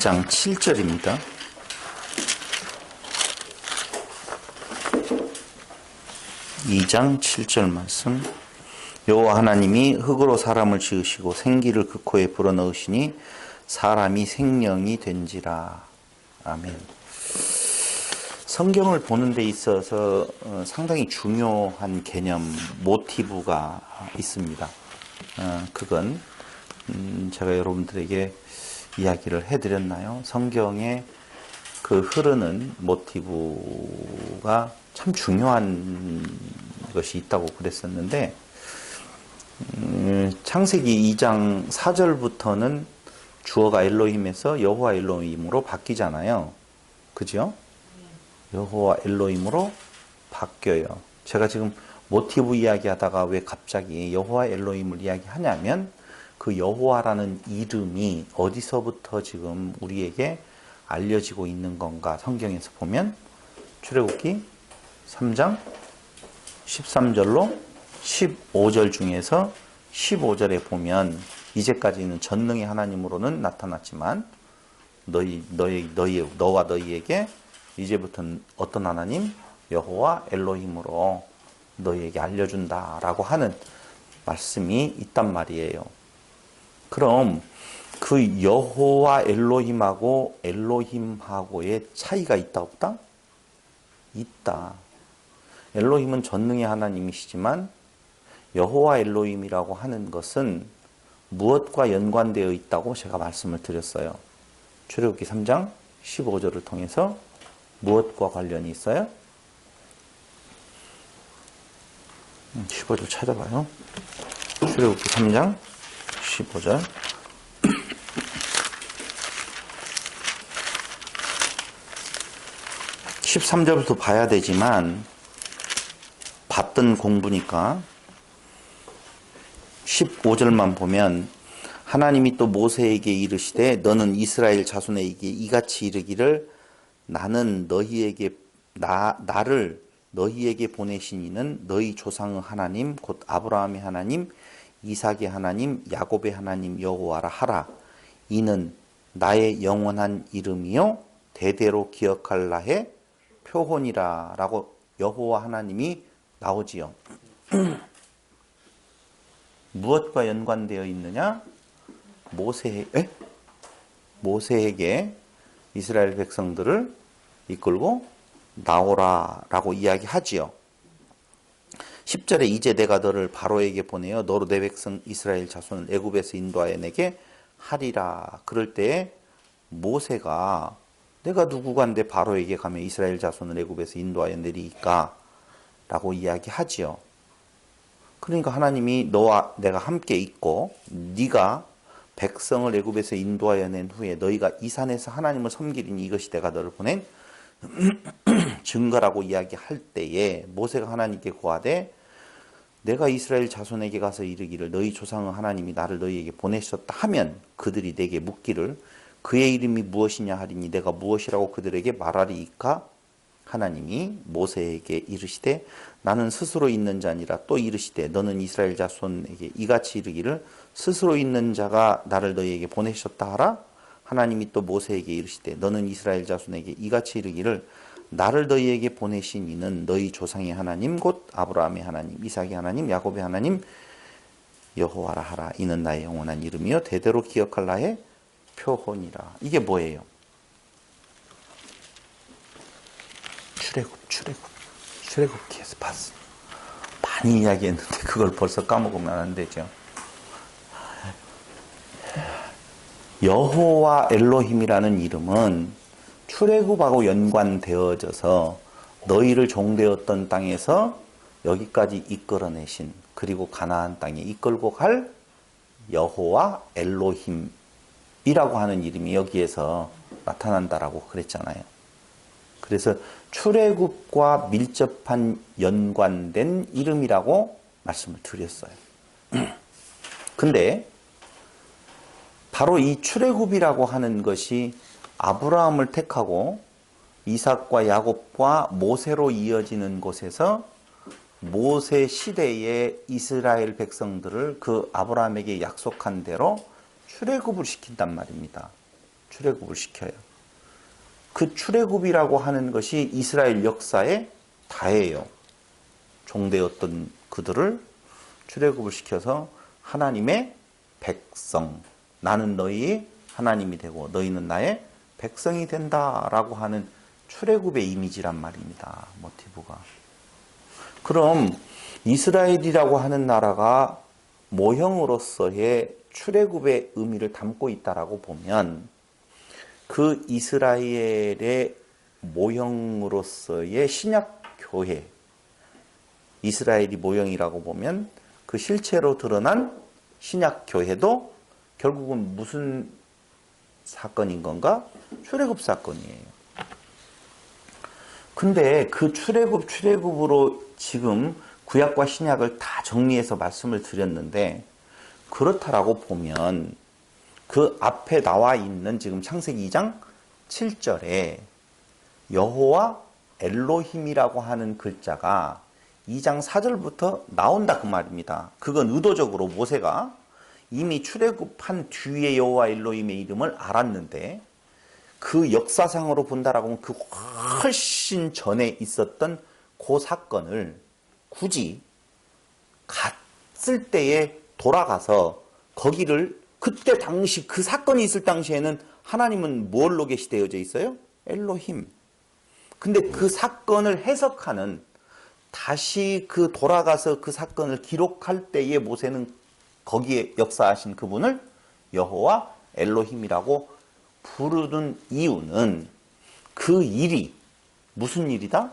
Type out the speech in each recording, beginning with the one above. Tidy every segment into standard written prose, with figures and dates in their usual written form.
2장 7절입니다. (2장 7절) 말씀. 여호와 하나님이 흙으로 사람을 지으시고 생기를 그 코에 불어넣으시니 사람이 생명이 된지라. 아멘. 성경을 보는 데 있어서 상당히 중요한 개념, 모티브가 있습니다. 그건 제가 여러분들에게 이야기를 해드렸나요? 성경에 그 흐르는 모티브가 참 중요한 것이 있다고 그랬었는데, 창세기 2장 4절부터는 주어가 엘로힘에서 여호와 엘로힘으로 바뀌잖아요. 그죠? 여호와 엘로힘으로 바뀌어요. 제가 지금 모티브 이야기하다가 왜 갑자기 여호와 엘로힘을 이야기하냐면, 그 여호와라는 이름이 어디서부터 지금 우리에게 알려지고 있는 건가. 성경에서 보면 출애굽기 3장 13절로 15절 중에서 15절에 보면, 이제까지는 전능의 하나님으로는 나타났지만 너와 너희에게 이제부터는 어떤 하나님? 여호와 엘로힘으로 너희에게 알려준다라고 하는 말씀이 있단 말이에요. 그럼 그 여호와 엘로힘하고 엘로힘하고의 차이가 있다 없다? 있다. 엘로힘은 전능의 하나님이시지만 여호와 엘로힘이라고 하는 것은 무엇과 연관되어 있다고 제가 말씀을 드렸어요. 출애굽기 3장 15절을 통해서 무엇과 관련이 있어요? 15절 찾아봐요. 출애굽기 3장 15절. 13절부터 봐야 되지만 봤던 공부니까 15절만 보면, 하나님이 또 모세에게 이르시되 너는 이스라엘 자손에게 이같이 이르기를 나는 나를 너희에게 보내신 이는 너희 조상의 하나님 곧 아브라함의 하나님 이삭의 하나님 야곱의 하나님 여호와라 하라. 이는 나의 영원한 이름이요 대대로 기억할라 해 표혼이라 라고 여호와 하나님이 나오지요. 무엇과 연관되어 있느냐? 모세에게 이스라엘 백성들을 이끌고 나오라 라고 이야기하지요. 10절에 이제 내가 너를 바로에게 보내어 너로 내 백성 이스라엘 자손을 애굽에서 인도하여 내게 하리라. 그럴 때에 모세가 내가 누구간데 바로에게 가면 이스라엘 자손을 애굽에서 인도하여 내리까? 라고 이야기하지요. 그러니까 하나님이 너와 내가 함께 있고 네가 백성을 애굽에서 인도하여 낸 후에 너희가 이 산에서 하나님을 섬기리니 이것이 내가 너를 보낸 증거라고 이야기할 때에 모세가 하나님께 고하되 내가 이스라엘 자손에게 가서 이르기를 너희 조상의 하나님이 나를 너희에게 보내셨다 하면 그들이 내게 묻기를 그의 이름이 무엇이냐 하리니 내가 무엇이라고 그들에게 말하리이까? 하나님이 모세에게 이르시되 나는 스스로 있는 자니라. 또 이르시되 너는 이스라엘 자손에게 이같이 이르기를 스스로 있는 자가 나를 너희에게 보내셨다 하라. 하나님이 또 모세에게 이르시되 너는 이스라엘 자손에게 이같이 이르기를 나를 너희에게 보내신 이는 너희 조상의 하나님 곧 아브라함의 하나님 이삭의 하나님 야곱의 하나님 여호와라 하라. 이는 나의 영원한 이름이요 대대로 기억할라 해 표혼이라. 이게 뭐예요? 출애굽기에서 봤어. 많이 이야기했는데 그걸 벌써 까먹으면 안 되죠. 여호와 엘로힘이라는 이름은 출애굽하고 연관되어져서 너희를 종되었던 땅에서 여기까지 이끌어내신, 그리고 가나안 땅에 이끌고 갈 여호와 엘로힘이라고 하는 이름이 여기에서 나타난다라고 그랬잖아요. 그래서 출애굽과 밀접한 연관된 이름이라고 말씀을 드렸어요. 근데 바로 이 출애굽이라고 하는 것이 아브라함을 택하고 이삭과 야곱과 모세로 이어지는 곳에서 모세 시대의 이스라엘 백성들을 그 아브라함에게 약속한 대로 출애굽을 시킨단 말입니다. 출애굽을 시켜요. 그 출애굽이라고 하는 것이 이스라엘 역사의 다예요. 종되었던 그들을 출애굽을 시켜서 하나님의 백성, 나는 너희의 하나님이 되고 너희는 나의 백성이 된다라고 하는 출애굽의 이미지란 말입니다. 모티브가. 그럼 이스라엘이라고 하는 나라가 모형으로서의 출애굽의 의미를 담고 있다라고 보면 그 이스라엘의 모형으로서의 신약 교회, 이스라엘이 모형이라고 보면 그 실체로 드러난 신약 교회도 결국은 무슨 사건인 건가? 출애굽 사건이에요. 근데 그 출애굽으로 지금 구약과 신약을 다 정리해서 말씀을 드렸는데, 그렇다라고 보면 그 앞에 나와 있는 지금 창세기 2장 7절에 여호와 엘로힘이라고 하는 글자가 2장 4절부터 나온다 그 말입니다. 그건 의도적으로 모세가 이미 출애굽한 뒤에 여호와 엘로힘의 이름을 알았는데, 그 역사상으로 본다라고 하면 그 훨씬 전에 있었던 그 사건을 굳이 갔을 때에 돌아가서 거기를, 그때 당시 그 사건이 있을 당시에는 하나님은 뭘로 계시되어져 있어요? 엘로힘. 근데 그 사건을 해석하는, 다시 그 돌아가서 그 사건을 기록할 때에 모세는 거기에 역사하신 그분을 여호와 엘로힘이라고 부르는 이유는 그 일이 무슨 일이다?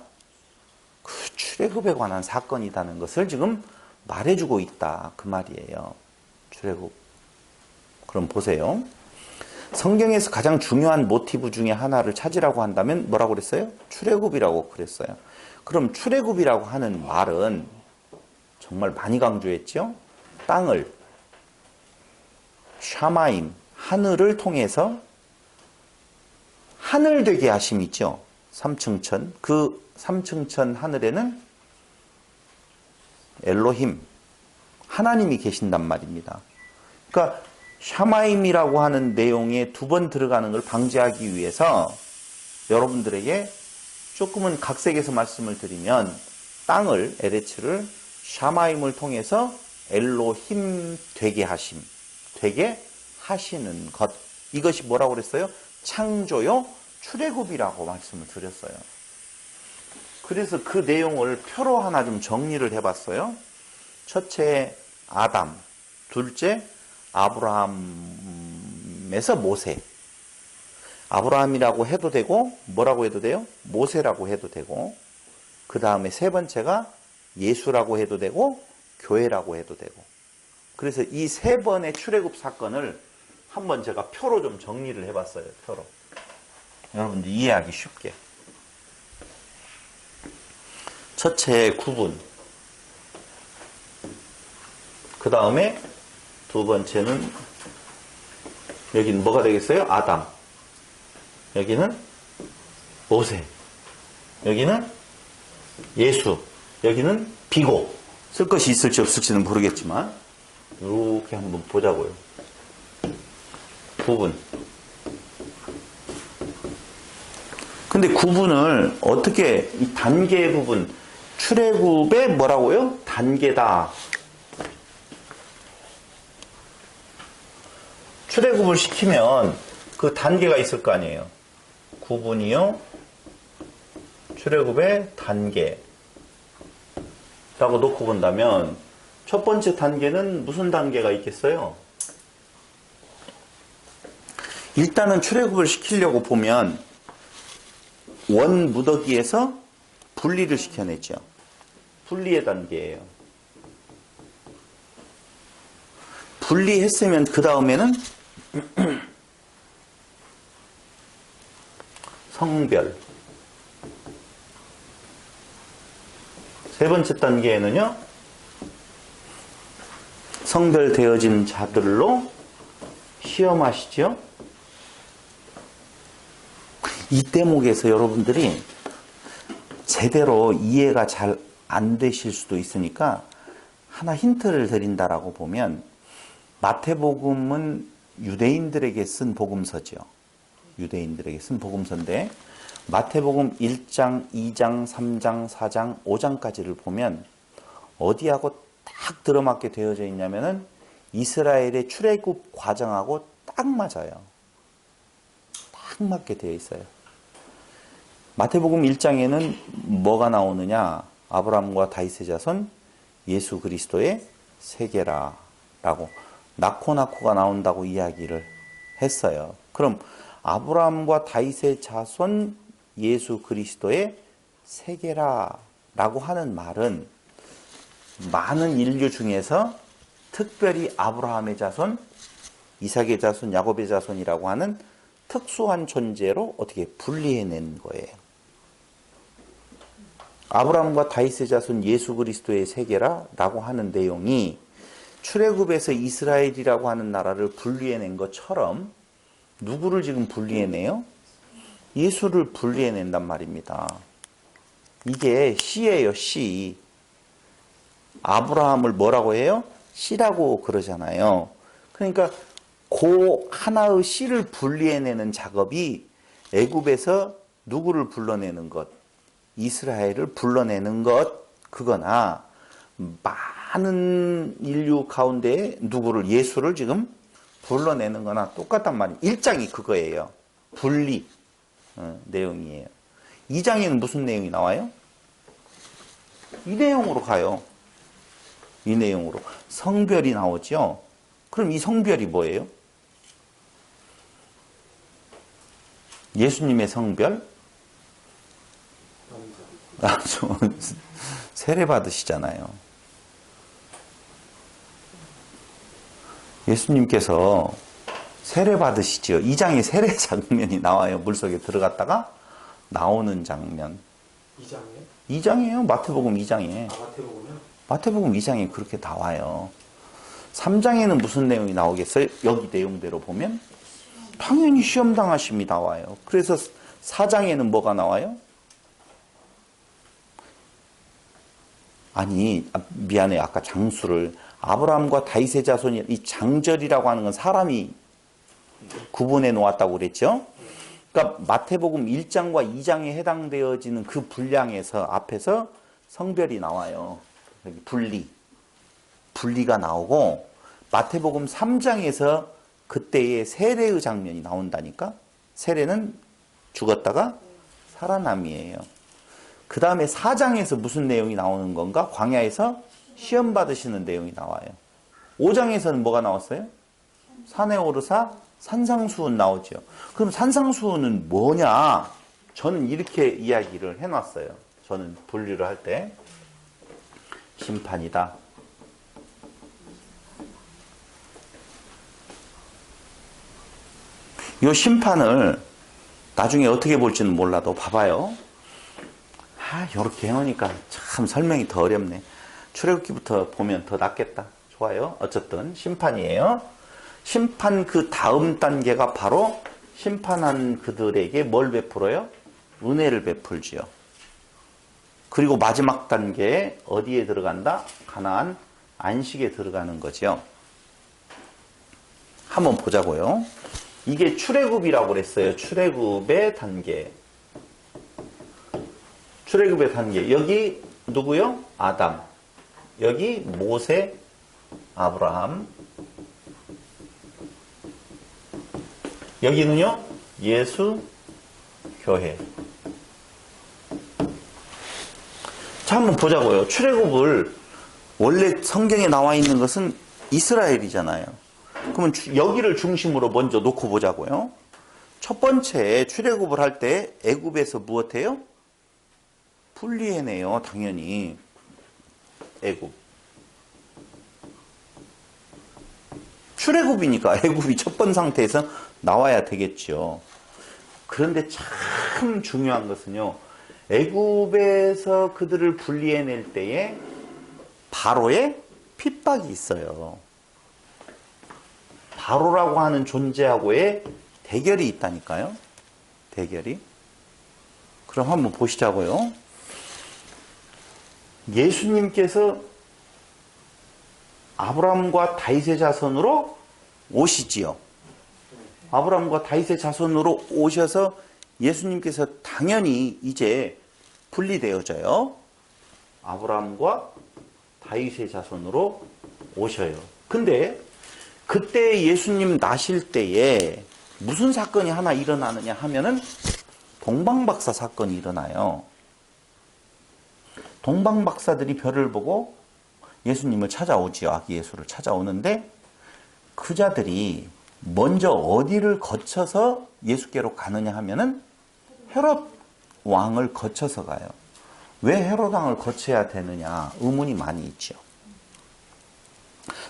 그 출애굽에 관한 사건이라는 것을 지금 말해주고 있다 그 말이에요. 출애굽. 그럼 보세요. 성경에서 가장 중요한 모티브 중에 하나를 찾으라고 한다면 뭐라고 그랬어요? 출애굽이라고 그랬어요. 그럼 출애굽이라고 하는 말은 정말 많이 강조했죠. 땅을, 샤마임, 하늘을 통해서 하늘 되게 하심 있죠. 3층천. 그 3층천 하늘에는 엘로힘, 하나님이 계신단 말입니다. 그러니까 샤마임이라고 하는 내용에 두 번 들어가는 걸 방지하기 위해서 여러분들에게 조금은 각색해서 말씀을 드리면, 땅을, 에레츠를 샤마임을 통해서 엘로힘 되게 하심, 되게 하시는 것, 이것이 뭐라고 그랬어요? 창조요 출애굽이라고 말씀을 드렸어요. 그래서 그 내용을 표로 하나 좀 정리를 해봤어요. 첫째 아담, 둘째 아브라함에서 모세. 아브라함이라고 해도 되고 뭐라고 해도 돼요? 모세라고 해도 되고, 그 다음에 세 번째가 예수라고 해도 되고 교회라고 해도 되고. 그래서 이 세 번의 출애굽 사건을 한번 제가 표로 좀 정리를 해봤어요. 표로. 여러분들 이해하기 쉽게. 첫째 구분, 그 다음에 두 번째는 여기는 뭐가 되겠어요? 아담, 여기는 모세, 여기는 예수, 여기는 비고. 쓸 것이 있을지 없을지는 모르겠지만 이렇게 한번 보자고요. 구분. 근데 구분을 어떻게, 이 단계 부분, 출애굽의 뭐라고요? 단계다. 출애굽을 시키면 그 단계가 있을 거 아니에요. 구분이요, 출애굽의 단계 라고 놓고 본다면, 첫 번째 단계는 무슨 단계가 있겠어요? 일단은 출애굽을 시키려고 보면 원 무더기에서 분리를 시켜내죠. 분리의 단계예요. 분리했으면 그 다음에는 성별. 세 번째 단계에는요, 성별되어진 자들로 시험하시죠. 이 대목에서 여러분들이 제대로 이해가 잘 안 되실 수도 있으니까 하나 힌트를 드린다라고 보면, 마태복음은 유대인들에게 쓴 복음서죠. 유대인들에게 쓴 복음서인데 마태복음 1장, 2장, 3장, 4장, 5장까지를 보면 어디하고 딱 들어맞게 되어져 있냐면은 이스라엘의 출애굽 과정하고 딱 맞아요. 딱 맞게 되어 있어요. 마태복음 1장에는 뭐가 나오느냐? 아브라함과 다윗의 자손 예수 그리스도의 세계라라고 나코나코가 나온다고 이야기를 했어요. 그럼 아브라함과 다윗의 자손 예수 그리스도의 세계라라고 하는 말은 많은 인류 중에서 특별히 아브라함의 자손, 이삭의 자손, 야곱의 자손이라고 하는 특수한 존재로 어떻게 분리해낸 거예요. 아브라함과 다윗의 자손 예수 그리스도의 세계라라고 하는 내용이 출애굽에서 이스라엘이라고 하는 나라를 분리해낸 것처럼 누구를 지금 분리해내요? 예수를 분리해낸단 말입니다. 이게 씨예요, 씨. 아브라함을 뭐라고 해요? 씨라고 그러잖아요. 그러니까 그 하나의 씨를 분리해내는 작업이 애굽에서 누구를 불러내는 것? 이스라엘을 불러내는 것, 그거나 많은 인류 가운데 누구를, 예수를 지금 불러내는 거나 똑같단 말이에요. 1장이 그거예요. 분리 내용이에요. 2장에는 무슨 내용이 나와요? 이 내용으로 가요. 이 내용으로. 성별이 나오죠. 그럼 이 성별이 뭐예요? 예수님의 성별? 세례 받으시잖아요. 예수님께서 세례 받으시죠. 2장에 세례 장면이 나와요. 물속에 들어갔다가 나오는 장면. 2장이요? 2장이에요. 마태복음 2장에. 마태복음이요? 마태복음 2장에 그렇게 나와요. 3장에는 무슨 내용이 나오겠어요? 여기 내용대로 보면 당연히 시험 당하심이 나와요. 그래서 4장에는 뭐가 나와요? 아니, 미안해요. 아까 장수를. 아브라함과 다윗의 자손이, 이 장절이라고 하는 건 사람이 구분해 놓았다고 그랬죠? 그러니까 마태복음 1장과 2장에 해당되어지는 그 분량에서 앞에서 성별이 나와요. 여기 분리가 나오고, 마태복음 3장에서 그때의 세례의 장면이 나온다니까? 세례는 죽었다가 살아남이에요. 그 다음에 4장에서 무슨 내용이 나오는 건가? 광야에서 시험 받으시는 내용이 나와요. 5장에서는 뭐가 나왔어요? 산에 오르사 산상수훈 나오죠. 그럼 산상수훈은 뭐냐? 저는 이렇게 이야기를 해놨어요. 저는 분류를 할 때. 심판이다. 이 심판을 나중에 어떻게 볼지는 몰라도 봐봐요. 이렇게 해놓으니까 참 설명이 더 어렵네. 출애굽기부터 보면 더 낫겠다. 좋아요. 어쨌든 심판이에요. 심판 그 다음 단계가 바로 심판한 그들에게 뭘 베풀어요? 은혜를 베풀지요. 그리고 마지막 단계에 어디에 들어간다? 가나안 안식에 들어가는 거죠. 한번 보자고요. 이게 출애굽이라고 그랬어요. 출애굽의 단계. 출애굽의 단계. 여기 누구요? 아담. 여기 모세, 아브라함. 여기는요? 예수, 교회. 자, 한번 보자고요. 출애굽을 원래 성경에 나와 있는 것은 이스라엘이잖아요. 그러면 여기를 중심으로 먼저 놓고 보자고요. 첫 번째 출애굽을 할 때 애굽에서 무엇해요? 분리해내요. 당연히. 애굽. 출애굽이니까 애굽이 첫 번 상태에서 나와야 되겠죠. 그런데 참 중요한 것은요. 애굽에서 그들을 분리해낼 때에 바로의 핍박이 있어요. 바로라고 하는 존재하고의 대결이 있다니까요. 대결이. 그럼 한번 보시자고요. 예수님께서 아브라함과 다윗의 자손으로 오시지요. 아브라함과 다윗의 자손으로 오셔서 예수님께서 당연히 이제 분리되어져요. 아브라함과 다윗의 자손으로 오셔요. 근데 그때 예수님 나실 때에 무슨 사건이 하나 일어나느냐 하면은 동방박사 사건이 일어나요. 동방박사들이 별을 보고 예수님을 찾아오지요. 아기 예수를 찾아오는데 그 자들이 먼저 어디를 거쳐서 예수께로 가느냐 하면은 헤롯 왕을 거쳐서 가요. 왜 헤롯 왕을 거쳐야 되느냐 의문이 많이 있죠.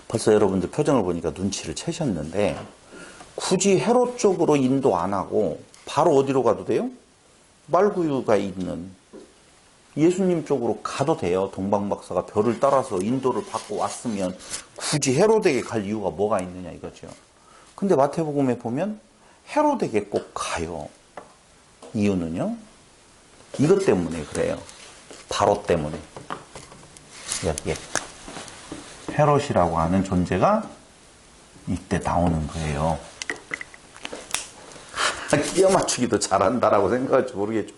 벌써 여러분들 표정을 보니까 눈치를 채셨는데 굳이 헤롯 쪽으로 인도 안 하고 바로 어디로 가도 돼요? 말구유가 있는 예수님 쪽으로 가도 돼요. 동방박사가 별을 따라서 인도를 받고 왔으면 굳이 헤롯에게 갈 이유가 뭐가 있느냐 이거죠. 근데 마태복음에 보면 헤롯에게 꼭 가요. 이유는요? 이것 때문에 그래요. 바로 때문에. 여기에 헤롯이라고 하는 존재가 이때 나오는 거예요. 끼워 맞추기도 잘한다라고 생각할지 모르겠죠.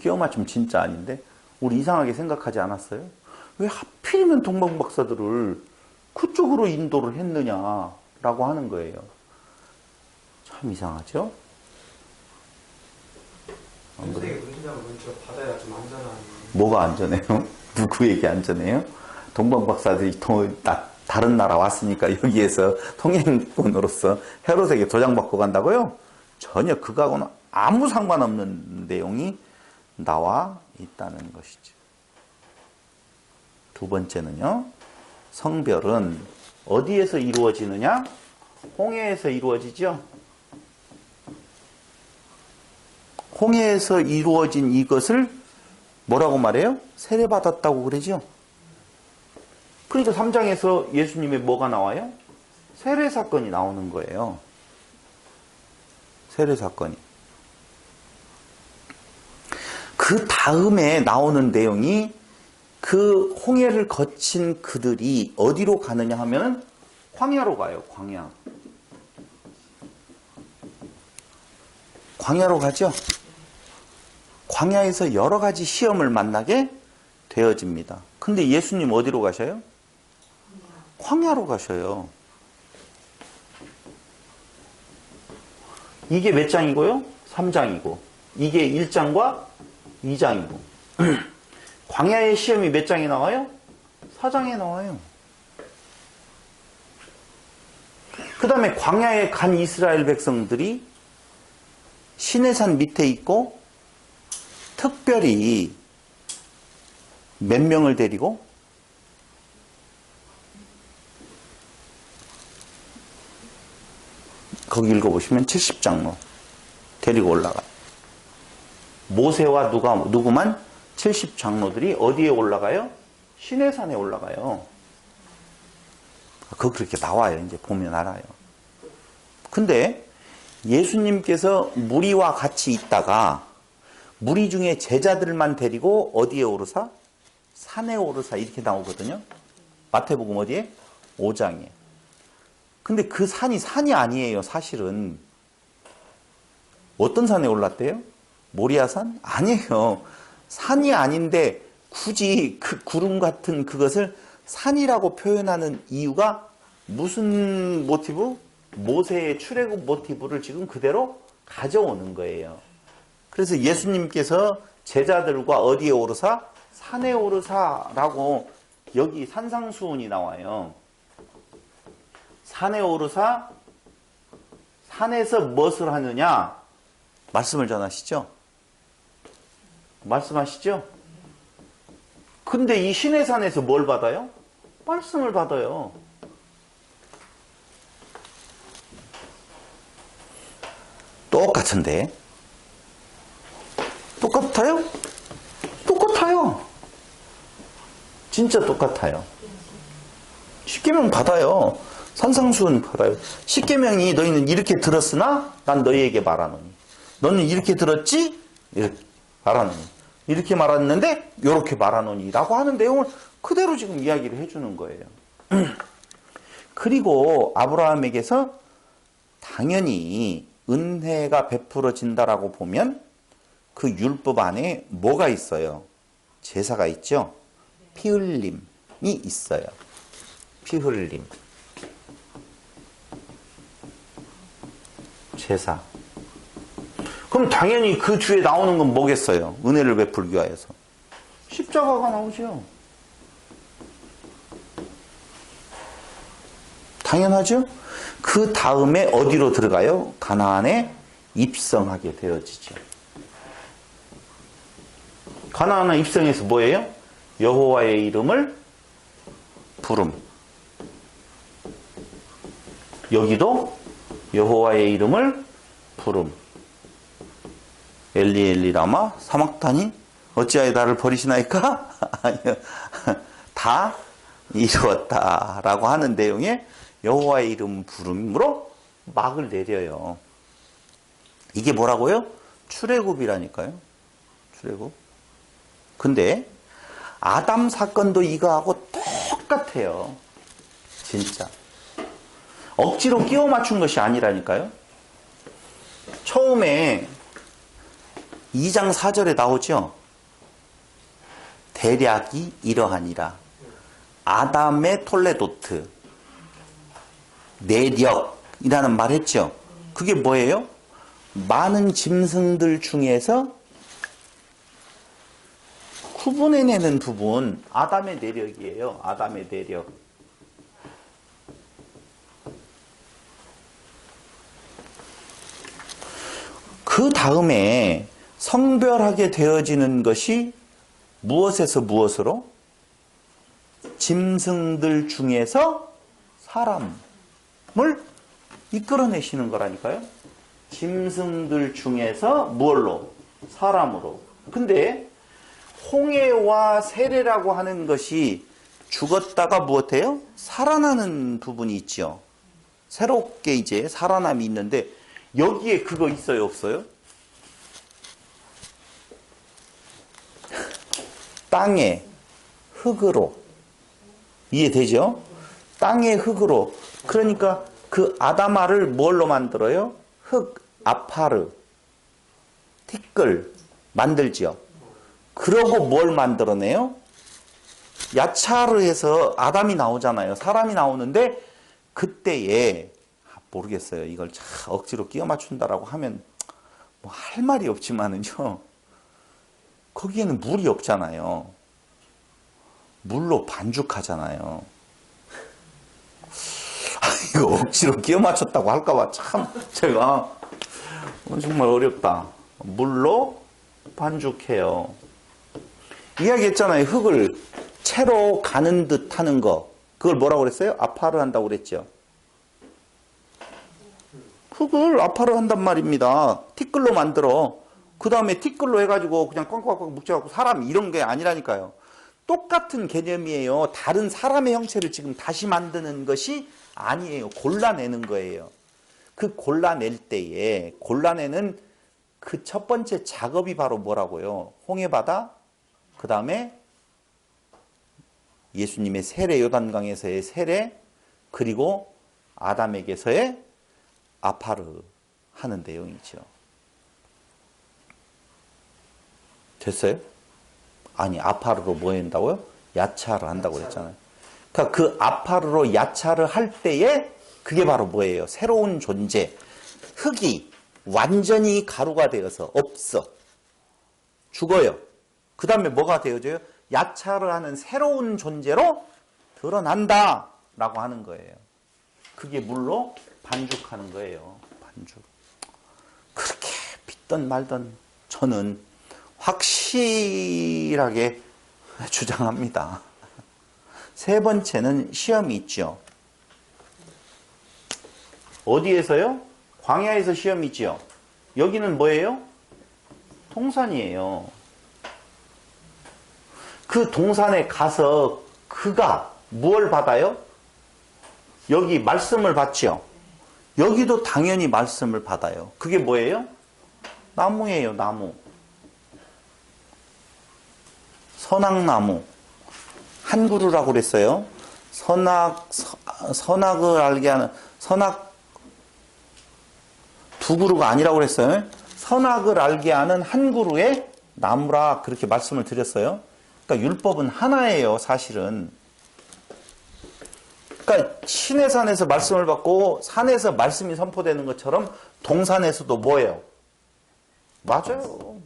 끼워 맞추면 진짜 아닌데 우리 이상하게 생각하지 않았어요? 왜 하필이면 동방박사들을 그쪽으로 인도를 했느냐라고 하는 거예요. 참 이상하죠? 선생님이 문신하고 눈치가 받아야 좀 안전한. 뭐가 안전해요? 누구에게 안전해요? 동방박사들이 다른 나라 왔으니까 여기에서 통행꾼으로서 헤롯에게 도장받고 간다고요? 전혀 그거하고는 아무 상관없는 내용이 나와 있다는 것이죠. 두 번째는요. 성별은 어디에서 이루어지느냐? 홍해에서 이루어지죠. 홍해에서 이루어진 이것을 뭐라고 말해요? 세례받았다고 그러죠. 그러니까 3장에서 예수님의 뭐가 나와요? 세례 사건이 나오는 거예요. 세례 사건이. 그 다음에 나오는 내용이 그 홍해를 거친 그들이 어디로 가느냐 하면 광야로 가요. 광야. 광야로 가죠. 광야에서 여러 가지 시험을 만나게 되어집니다. 근데 예수님 어디로 가셔요? 광야로 가셔요. 이게 몇 장이고요? 3장이고 이게 1장과 2장이고 광야의 시험이 몇 장에 나와요? 4장에 나와요. 그 다음에 광야에 간 이스라엘 백성들이 시내산 밑에 있고 특별히 몇 명을 데리고 거기 읽어보시면 70장로 데리고 올라가요. 모세와 누구만 70장로들이 어디에 올라가요? 시내산에 올라가요. 그거 그렇게 나와요. 이제 보면 알아요. 근데 예수님께서 무리와 같이 있다가 무리 중에 제자들만 데리고 어디에 오르사? 산에 오르사 이렇게 나오거든요. 마태복음 어디에? 5장에. 근데 그 산이 아니에요. 사실은. 어떤 산에 올랐대요? 모리아산? 아니에요. 산이 아닌데 굳이 그 구름 같은 그것을 산이라고 표현하는 이유가 무슨 모티브? 모세의 출애굽 모티브를 지금 그대로 가져오는 거예요. 그래서 예수님께서 제자들과 어디에 오르사? 산에 오르사라고 여기 산상수훈이 나와요. 산에 오르사 산에서 무엇을 하느냐? 말씀을 전하시죠? 말씀하시죠? 근데 이 시내산에서 뭘 받아요? 말씀을 받아요. 똑같은데 똑같아요? 똑같아요. 진짜 똑같아요. 십계명 받아요. 산상수훈 받아요. 십계명이 너희는 이렇게 들었으나 난 너희에게 말하노니 너는 이렇게 들었지? 이렇게 말하노니 이렇게 말했는데 이렇게 말하노니 라고 하는 내용을 그대로 지금 이야기를 해주는 거예요. 그리고 아브라함에게서 당연히 은혜가 베풀어진다라고 보면 그 율법 안에 뭐가 있어요? 제사가 있죠? 피 흘림이 있어요. 피 흘림. 제사. 그럼 당연히 그 주에 나오는 건 뭐겠어요? 은혜를 베풀기 위하여서. 십자가가 나오죠. 당연하죠? 그 다음에 어디로 들어가요? 가나안에 입성하게 되어지죠. 가나안에 입성해서 뭐예요? 여호와의 이름을 부름. 여기도 여호와의 이름을 부름. 엘리 엘리 라마 사막타니 어찌하여 나를 버리시나이까? 아니요. 다 이루었다라고 하는 내용의 여호와의 이름 부름으로 막을 내려요. 이게 뭐라고요? 출애굽이라니까요. 출애굽. 근데 아담 사건도 이거하고 똑같아요. 진짜. 억지로 끼워 맞춘 것이 아니라니까요. 처음에 2장 4절에 나오죠. 대략이 이러하니라. 아담의 톨레도트. 내력이라는 말 했죠. 그게 뭐예요? 많은 짐승들 중에서 구분해내는 부분, 아담의 내력이에요. 아담의 내력. 그 다음에 성별하게 되어지는 것이 무엇에서 무엇으로? 짐승들 중에서 사람을 이끌어내시는 거라니까요. 짐승들 중에서 무엇로? 사람으로. 근데 홍해와 세례라고 하는 것이 죽었다가 무엇해요? 살아나는 부분이 있죠. 새롭게 이제 살아남이 있는데 여기에 그거 있어요, 없어요? 땅의 흙으로. 이해되죠? 땅의 흙으로. 그러니까 그 아담아를 뭘로 만들어요? 흙, 아파르, 티끌 만들지요. 그러고 뭘 만들어내요? 야차르에서 아담이 나오잖아요. 사람이 나오는데 그때에 모르겠어요. 이걸 억지로 끼워 맞춘다라고 하면 뭐 할 말이 없지만은요. 거기에는 물이 없잖아요. 물로 반죽하잖아요. 이거 억지로 끼워 맞췄다고 할까봐 참 제가 정말 어렵다. 물로 반죽해요. 이야기했잖아요. 흙을 채로 가는 듯 하는 거. 그걸 뭐라고 그랬어요? 아파르 한다고 그랬죠. 흙을 아파르 한단 말입니다. 티끌로 만들어. 그 다음에 티끌로 해가지고 그냥 꽉꽉꽉 묵혀갖고 사람 이런 게 아니라니까요. 똑같은 개념이에요. 다른 사람의 형체를 지금 다시 만드는 것이 아니에요. 골라내는 거예요. 그 골라낼 때에 골라내는 그 첫 번째 작업이 바로 뭐라고요? 홍해바다, 그 다음에 예수님의 세례, 요단강에서의 세례, 그리고 아담에게서의 아파르 하는 내용이죠. 됐어요? 아니, 아파르로 뭐 한다고요? 야차를 한다고 그랬잖아요. 그러니까 그 아파르로 야차를 할 때에 그게 바로 뭐예요? 새로운 존재. 흙이 완전히 가루가 되어서 없어. 죽어요. 그 다음에 뭐가 되어져요? 야차를 하는 새로운 존재로 드러난다 라고 하는 거예요. 그게 물로 반죽하는 거예요. 반죽. 그렇게 믿던 말던 저는 확실하게 주장합니다. 세 번째는 시험이 있죠. 어디에서요? 광야에서 시험이 있죠. 여기는 뭐예요? 동산이에요. 그 동산에 가서 그가 무엇을 받아요? 여기 말씀을 받죠. 여기도 당연히 말씀을 받아요. 그게 뭐예요? 나무예요, 나무. 선악나무. 한 그루라고 그랬어요. 선악을 알게 하는, 두 그루가 아니라고 그랬어요. 선악을 알게 하는 한 그루의 나무라 그렇게 말씀을 드렸어요. 그러니까 율법은 하나예요, 사실은. 그러니까 시내산에서 말씀을 받고 산에서 말씀이 선포되는 것처럼 동산에서도 뭐예요? 맞아요.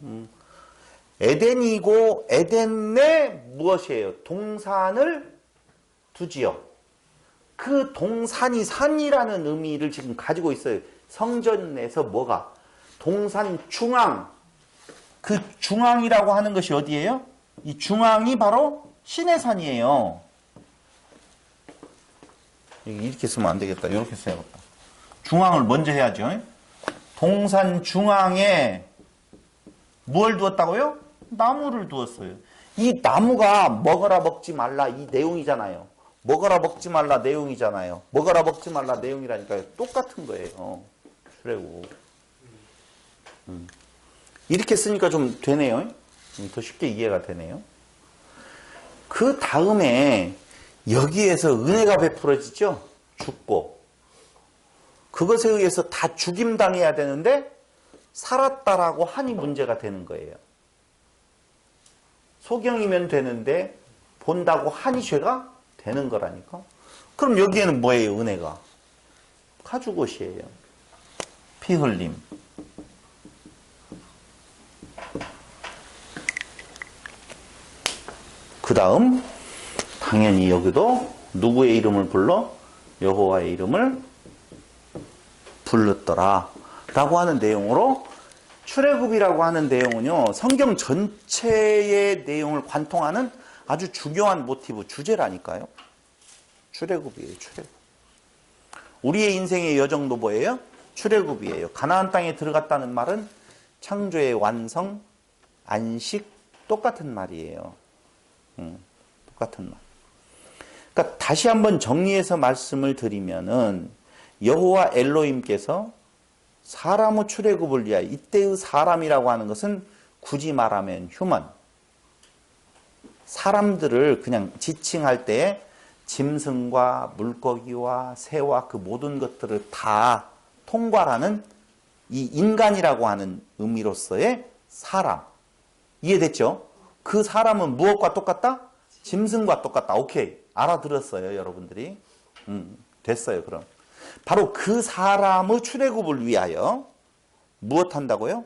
에덴이고 에덴에 무엇이에요? 동산을 두지요. 그 동산이 산이라는 의미를 지금 가지고 있어요. 성전에서 뭐가? 동산 중앙. 그 중앙이라고 하는 것이 어디예요? 이 중앙이 바로 시내산이에요. 이렇게 쓰면 안 되겠다. 이렇게 써야겠다. 중앙을 먼저 해야죠. 동산 중앙에 뭘 두었다고요? 나무를 두었어요. 이 나무가 먹어라 먹지 말라 이 내용이잖아요. 먹어라 먹지 말라 내용이잖아요. 먹어라 먹지 말라 내용이라니까요. 똑같은 거예요. 출애굽. 이렇게 쓰니까 좀 되네요. 더 쉽게 이해가 되네요. 그 다음에 여기에서 은혜가 베풀어지죠. 죽고. 그것에 의해서 다 죽임당해야 되는데 살았다라고 하니 문제가 되는 거예요. 소경이면 되는데 본다고 하니 죄가 되는 거라니까. 그럼 여기에는 뭐예요? 은혜가. 가죽옷이에요. 피 흘림. 그 다음 당연히 여기도 누구의 이름을 불러? 여호와의 이름을 불렀더라 라고 하는 내용으로 출애굽이라고 하는 내용은요 성경 전체의 내용을 관통하는 아주 중요한 모티브 주제라니까요. 출애굽이에요. 출애굽. 우리의 인생의 여정도 뭐예요? 출애굽이에요. 가나안 땅에 들어갔다는 말은 창조의 완성, 안식 똑같은 말이에요. 똑같은 말. 그러니까 다시 한번 정리해서 말씀을 드리면은 여호와 엘로힘께서 사람의 출애굽을 위하여, 이때의 사람이라고 하는 것은 굳이 말하면 휴먼, 사람들을 그냥 지칭할 때 짐승과 물고기와 새와 그 모든 것들을 다 통괄하는 이 인간이라고 하는 의미로서의 사람. 이해됐죠? 그 사람은 무엇과 똑같다? 짐승과 똑같다. 오케이. 알아들었어요, 여러분들이. 됐어요, 그럼. 바로 그 사람의 출애굽을 위하여 무엇 한다고요?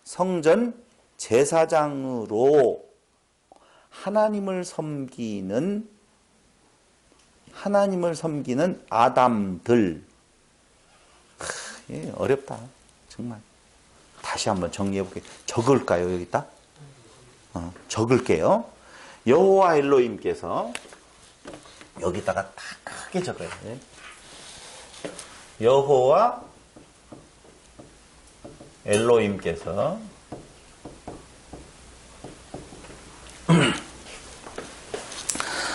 성전 제사장으로 하나님을 섬기는 아담들. 어렵다, 정말. 다시 한번 정리해볼게요. 적을까요, 여기다? 적을게요. 여호와 엘로힘께서 여기다가 다 크게 적어야 돼. 여호와 엘로힘께서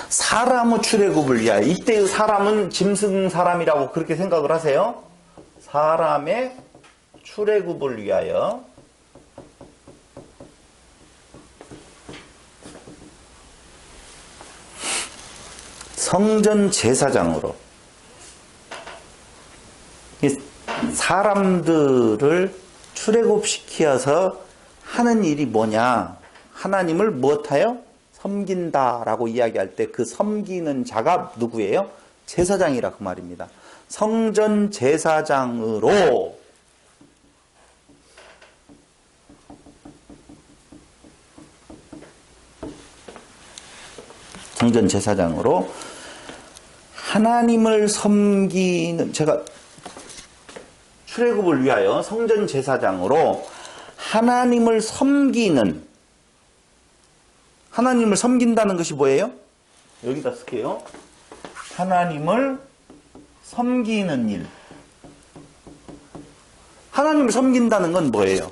사람의 출애굽을 위하여, 이때의 사람은 짐승 사람이라고 그렇게 생각을 하세요. 사람의 출애굽을 위하여 성전 제사장으로 사람들을 출애굽시켜서 하는 일이 뭐냐? 하나님을 무엇하여? 섬긴다라고 이야기할 때 그 섬기는 자가 누구예요? 제사장이라 그 말입니다. 성전 제사장으로 하나님을 섬기는, 제가 출애굽을 위하여 성전 제사장으로 하나님을 섬긴다는 것이 뭐예요? 여기다 쓸게요. 하나님을 섬기는 일. 하나님을 섬긴다는 건 뭐예요?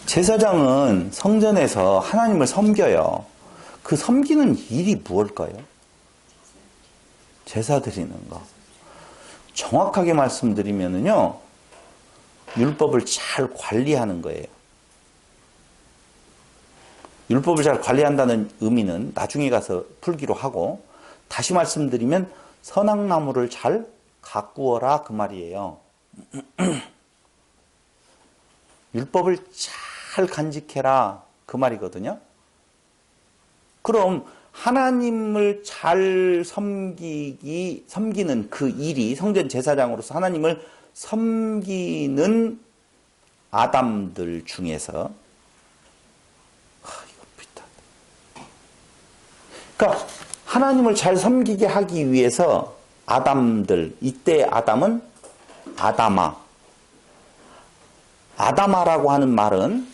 제사장은 성전에서 하나님을 섬겨요. 그 섬기는 일이 무엇일까요? 제사 드리는 거. 정확하게 말씀드리면요, 율법을 잘 관리하는 거예요. 율법을 잘 관리한다는 의미는 나중에 가서 풀기로 하고, 다시 말씀드리면 선악나무를 잘 가꾸어라 그 말이에요. 율법을 잘 간직해라 그 말이거든요. 그럼 하나님을 잘 섬기는 그 일이 성전 제사장으로서 하나님을 섬기는 아담들 중에서 이거 비슷하다. 그러니까 하나님을 잘 섬기게 하기 위해서 아담들, 이때 아담은 아다마라고 하는 말은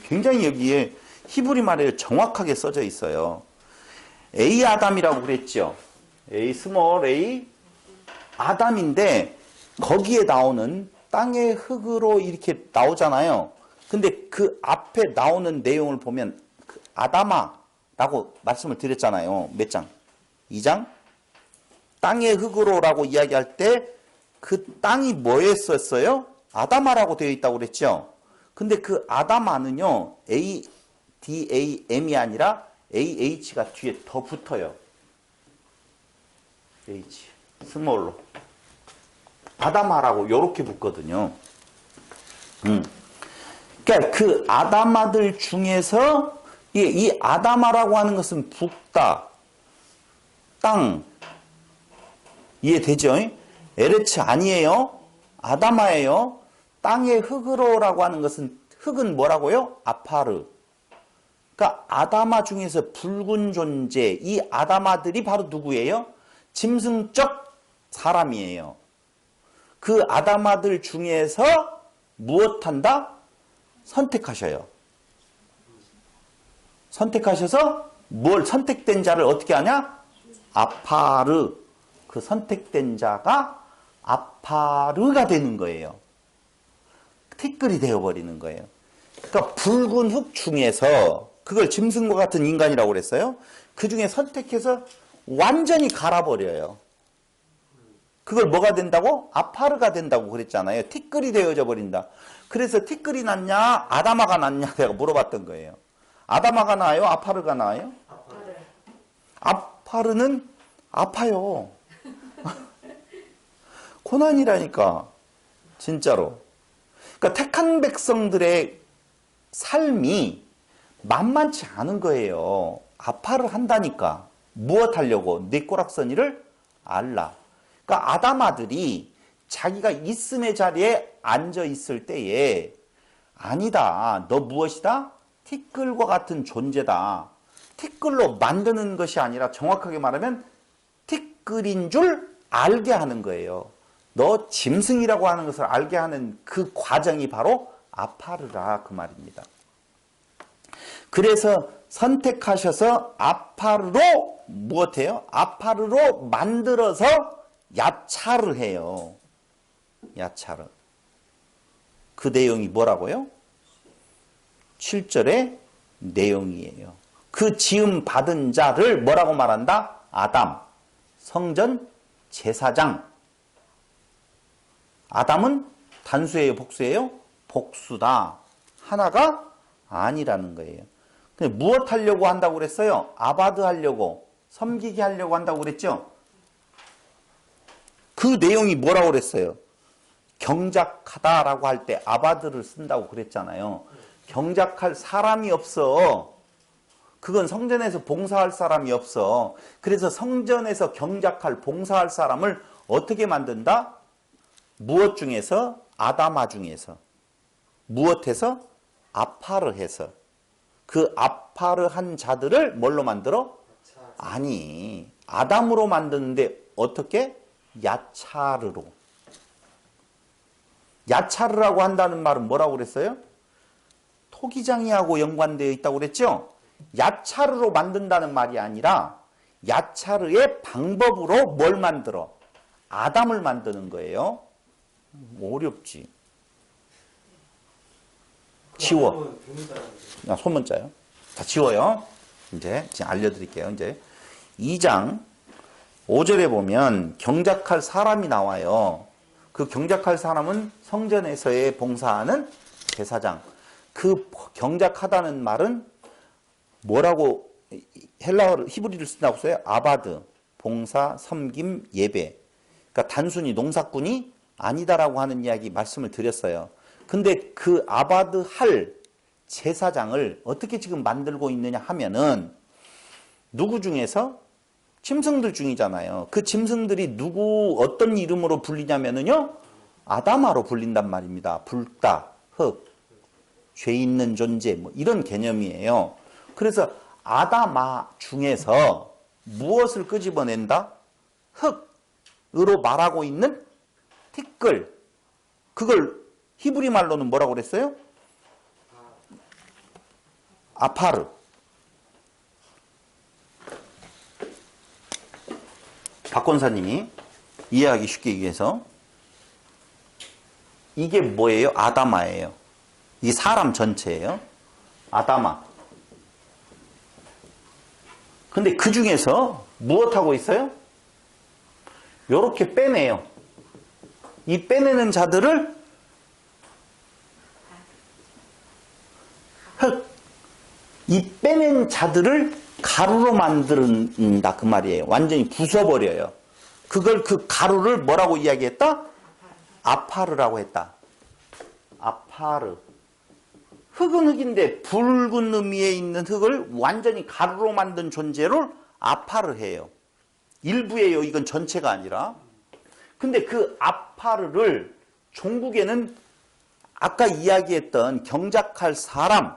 굉장히 여기에 히브리 말에 정확하게 써져 있어요. A 아담이라고 그랬죠. A 스몰 A 아담인데 거기에 나오는 땅의 흙으로 이렇게 나오잖아요. 근데 그 앞에 나오는 내용을 보면 그 아다마라고 말씀을 드렸잖아요. 몇 장? 2장? 땅의 흙으로라고 이야기할 때 그 땅이 뭐였었어요? 아다마라고 되어 있다고 그랬죠. 근데 그 아다마는요. ADAM이 아니라 AH가 뒤에 더 붙어요. H 스몰로 아다마라고 요렇게 붙거든요. 그러니까 그 아다마들 중에서 이 아다마라고 하는 것은 북다, 땅 이해되죠? 에레츠 아니에요. 아다마예요. 땅의 흙으로라고 하는 것은 흙은 뭐라고요? 아파르. 그러니까 아다마 중에서 붉은 존재, 이 아다마들이 바로 누구예요? 짐승적 사람이에요. 그 아다마들 중에서 무엇한다? 선택하셔요. 선택하셔서 뭘 선택된 자를 어떻게 하냐? 아파르. 그 선택된 자가 아파르가 되는 거예요. 티끌이 되어버리는 거예요. 그러니까 붉은 흙 중에서 그걸 짐승과 같은 인간이라고 그랬어요. 그 중에 선택해서 완전히 갈아버려요. 그걸 뭐가 된다고? 아파르가 된다고 그랬잖아요. 티끌이 되어져 버린다. 그래서 티끌이 낫냐 아다마가 낫냐 내가 물어봤던 거예요. 아다마가 나아요? 아파르가 나아요? 아파르는 아파요. 고난이라니까 진짜로. 그러니까 택한 백성들의 삶이 만만치 않은 거예요. 아파를 한다니까. 무엇 하려고? 내 꼬락서니를 알라. 그러니까 아담아들이 자기가 있음의 자리에 앉아 있을 때에 아니다. 너 무엇이다? 티끌과 같은 존재다. 티끌로 만드는 것이 아니라 정확하게 말하면 티끌인 줄 알게 하는 거예요. 너 짐승이라고 하는 것을 알게 하는 그 과정이 바로 아파르라 그 말입니다. 그래서 선택하셔서 아파르로 무엇해요? 아파르로 만들어서 야차를 해요. 야차를. 그 내용이 뭐라고요? 7절의 내용이에요. 그 지음 받은 자를 뭐라고 말한다? 아담, 성전 제사장. 아담은 단수예요, 복수예요? 복수다. 하나가 아니라는 거예요. 근데 무엇 하려고 한다고 그랬어요? 아바드 하려고, 섬기게 하려고 한다고 그랬죠? 그 내용이 뭐라고 그랬어요? 경작하다라고 할 때 아바드를 쓴다고 그랬잖아요. 경작할 사람이 없어. 그건 성전에서 봉사할 사람이 없어. 그래서 성전에서 경작할 봉사할 사람을 어떻게 만든다? 무엇 중에서? 아다마 중에서. 무엇해서? 아파르 해서. 그 아파르 한 자들을 뭘로 만들어? 아니, 아담으로 만드는데 어떻게? 야차르로. 야차르라고 한다는 말은 뭐라고 그랬어요? 토기장이하고 연관되어 있다고 그랬죠? 야차르로 만든다는 말이 아니라 야차르의 방법으로 뭘 만들어? 아담을 만드는 거예요. 어렵지. 지워. 소문자요. 자, 지워요. 이제 알려드릴게요. 이제 2장 5절에 보면 경작할 사람이 나와요. 그 경작할 사람은 성전에서의 봉사하는 제사장. 그 경작하다는 말은 뭐라고 헬라어를 히브리를 쓴다고 써요? 아바드. 봉사, 섬김, 예배. 그러니까 단순히 농사꾼이 아니다라고 하는 이야기 말씀을 드렸어요. 근데 그 아바드 할 제사장을 어떻게 지금 만들고 있느냐 하면은 누구 중에서? 짐승들 중이잖아요. 그 짐승들이 어떤 이름으로 불리냐면은요, 아다마로 불린단 말입니다. 불다, 흙, 죄 있는 존재, 뭐 이런 개념이에요. 그래서 아다마 중에서 무엇을 끄집어낸다? 흙으로 말하고 있는 티끌. 그걸 히브리 말로는 뭐라고 그랬어요? 아파르. 박 권사님이 이해하기 쉽게 위해서 이게 뭐예요? 아다마예요. 이 사람 전체예요. 아다마. 근데 그 중에서 무엇하고 있어요? 요렇게 빼내요. 이 빼내는 자들을 이 빼낸 자들을 가루로 만든다 그 말이에요. 완전히 부숴버려요. 그걸 그 가루를 뭐라고 이야기했다? 아파르라고 했다. 아파르. 흙은 흙인데 붉은 의미에 있는 흙을 완전히 가루로 만든 존재를 아파르해요. 일부예요. 이건 전체가 아니라. 근데 그 아파르를 종국에는 아까 이야기했던 경작할 사람을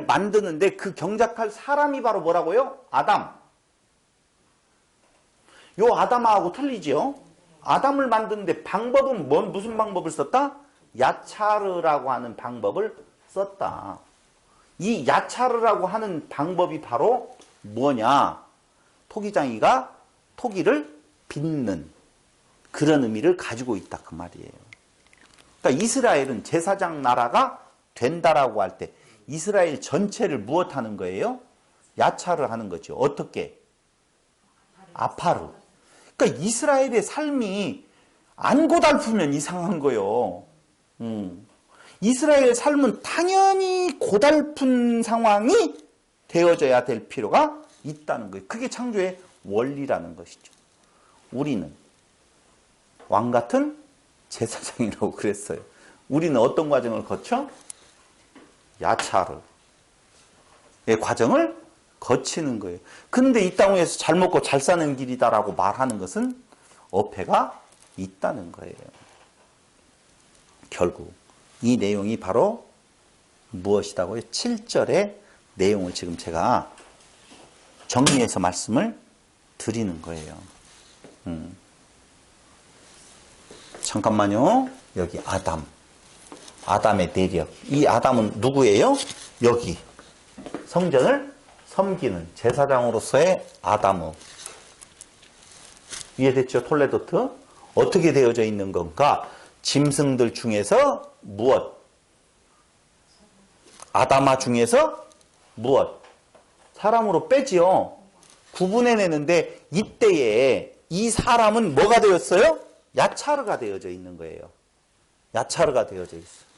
만드는데 그 경작할 사람이 바로 뭐라고요? 아담. 요 아담하고 틀리죠? 아담을 만드는데 방법은 무슨 방법을 썼다? 야차르라고 하는 방법을 썼다. 이 야차르라고 하는 방법이 바로 뭐냐? 토기장이가 토기를 빚는 그런 의미를 가지고 있다 그 말이에요. 그러니까 이스라엘은 제사장 나라가 된다라고 할 때 이스라엘 전체를 무엇하는 거예요? 야차를 하는 거죠. 어떻게? 아파르. 그러니까 이스라엘의 삶이 안 고달프면 이상한 거예요. 이스라엘의 삶은 당연히 고달픈 상황이 되어져야 될 필요가 있다는 거예요. 그게 창조의 원리라는 것이죠. 우리는 왕 같은 제사장이라고 그랬어요. 우리는 어떤 과정을 거쳐? 야차르의 과정을 거치는 거예요. 근데 이 땅 위에서 잘 먹고 잘 사는 길이다라고 말하는 것은 어폐가 있다는 거예요. 결국 이 내용이 바로 무엇이다고요? 7절의 내용을 지금 제가 정리해서 말씀을 드리는 거예요. 잠깐만요. 여기 아담. 아담의 내력. 이 아담은 누구예요? 여기. 성전을 섬기는 제사장으로서의 아담우. 이해됐죠? 톨레도트. 어떻게 되어져 있는 건가? 짐승들 중에서 무엇? 아담아 중에서 무엇? 사람으로 빼지요. 구분해내는데 이때에 이 사람은 뭐가 되었어요? 야차르가 되어져 있는 거예요. 야차르가 되어져 있어.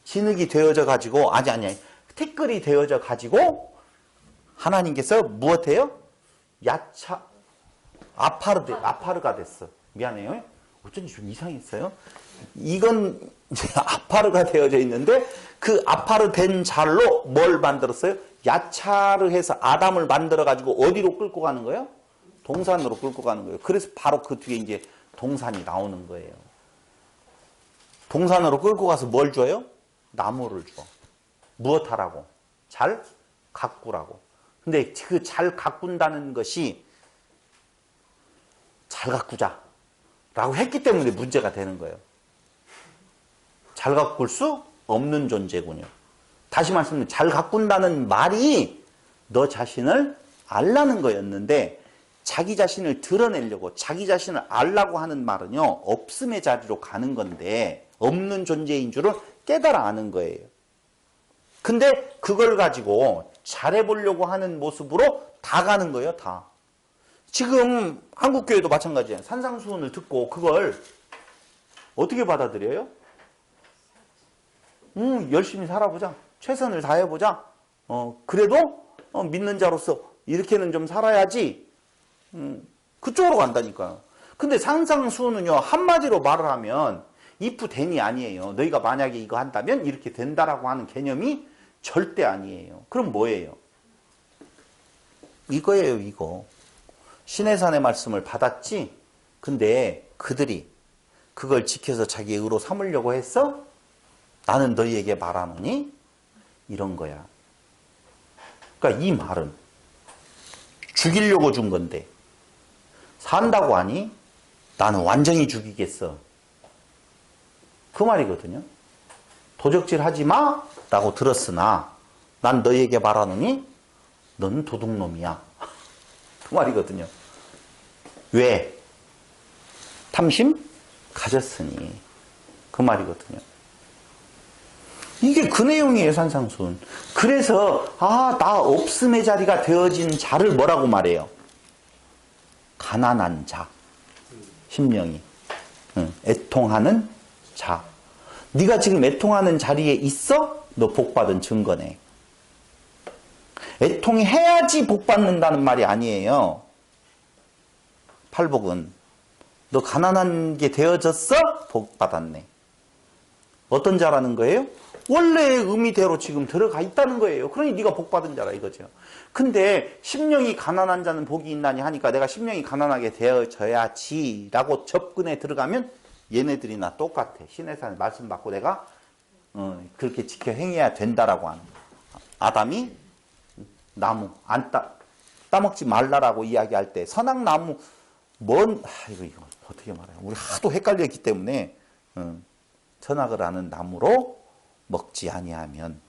진흙이 되어져 가지고 아니 티끌이 되어져 가지고 하나님께서 무엇해요? 아파르가 됐어. 미안해요. 어쩐지 좀 이상했어요. 이건 이제 아파르가 되어져 있는데 그 아파르 된 잘로 뭘 만들었어요? 야차르 해서 아담을 만들어 가지고 어디로 끌고 가는 거예요? 동산으로 끌고 가는 거예요. 그래서 바로 그 뒤에 이제 동산이 나오는 거예요. 동산으로 끌고 가서 뭘 줘요? 나무를 줘. 무엇하라고? 잘 가꾸라고. 근데 그 잘 가꾼다는 것이 잘 가꾸자 라고 했기 때문에 문제가 되는 거예요. 잘 가꿀 수 없는 존재군요. 다시 말씀드리면 잘 가꾼다는 말이 너 자신을 알라는 거였는데 자기 자신을 드러내려고 자기 자신을 알라고 하는 말은요. 없음의 자리로 가는 건데 없는 존재인 줄을 깨달아 아는 거예요. 근데 그걸 가지고 잘해보려고 하는 모습으로 다 가는 거예요. 다. 지금 한국교회도 마찬가지예요. 산상수훈을 듣고 그걸 어떻게 받아들여요? 열심히 살아보자. 최선을 다해보자. 그래도 믿는 자로서 이렇게는 좀 살아야지. 그쪽으로 간다니까요. 근데 산상수훈은요, 한마디로 말을 하면 if then이 아니에요. 너희가 만약에 이거 한다면 이렇게 된다라고 하는 개념이 절대 아니에요. 그럼 뭐예요? 이거예요, 이거. 시내산의 말씀을 받았지? 근데 그들이 그걸 지켜서 자기의 의로 삼으려고 했어? 나는 너희에게 말하노니? 이런 거야. 그러니까 이 말은 죽이려고 준 건데 산다고 하니 나는 완전히 죽이겠어. 그 말이거든요. 도적질 하지 마! 라고 들었으나 난 너희에게 말하노니 넌 도둑놈이야. 그 말이거든요. 왜? 탐심? 가졌으니. 그 말이거든요. 이게 그 내용이에요, 산상수훈. 그래서 나 없음의 자리가 되어진 자를 뭐라고 말해요? 가난한 자. 심령이. 애통하는 자. 네가 지금 애통하는 자리에 있어? 너 복받은 증거네. 애통해야지 복받는다는 말이 아니에요. 팔복은 너 가난한 게 되어졌어? 복받았네. 어떤 자라는 거예요? 원래의 의미대로 지금 들어가 있다는 거예요. 그러니 네가 복받은 자라 이거죠. 근데 심령이 가난한 자는 복이 있나니 하니까 내가 심령이 가난하게 되어져야지 라고 접근에 들어가면 얘네들이나 똑같아. 신의 산 말씀 받고 내가 그렇게 지켜 행해야 된다라고 하는 거야. 아담이 나무 안 따먹지 말라라고 이야기할 때 선악나무 이거 어떻게 말해요? 우리 하도 헷갈렸기 때문에 선악을 아는 나무로 먹지 아니하면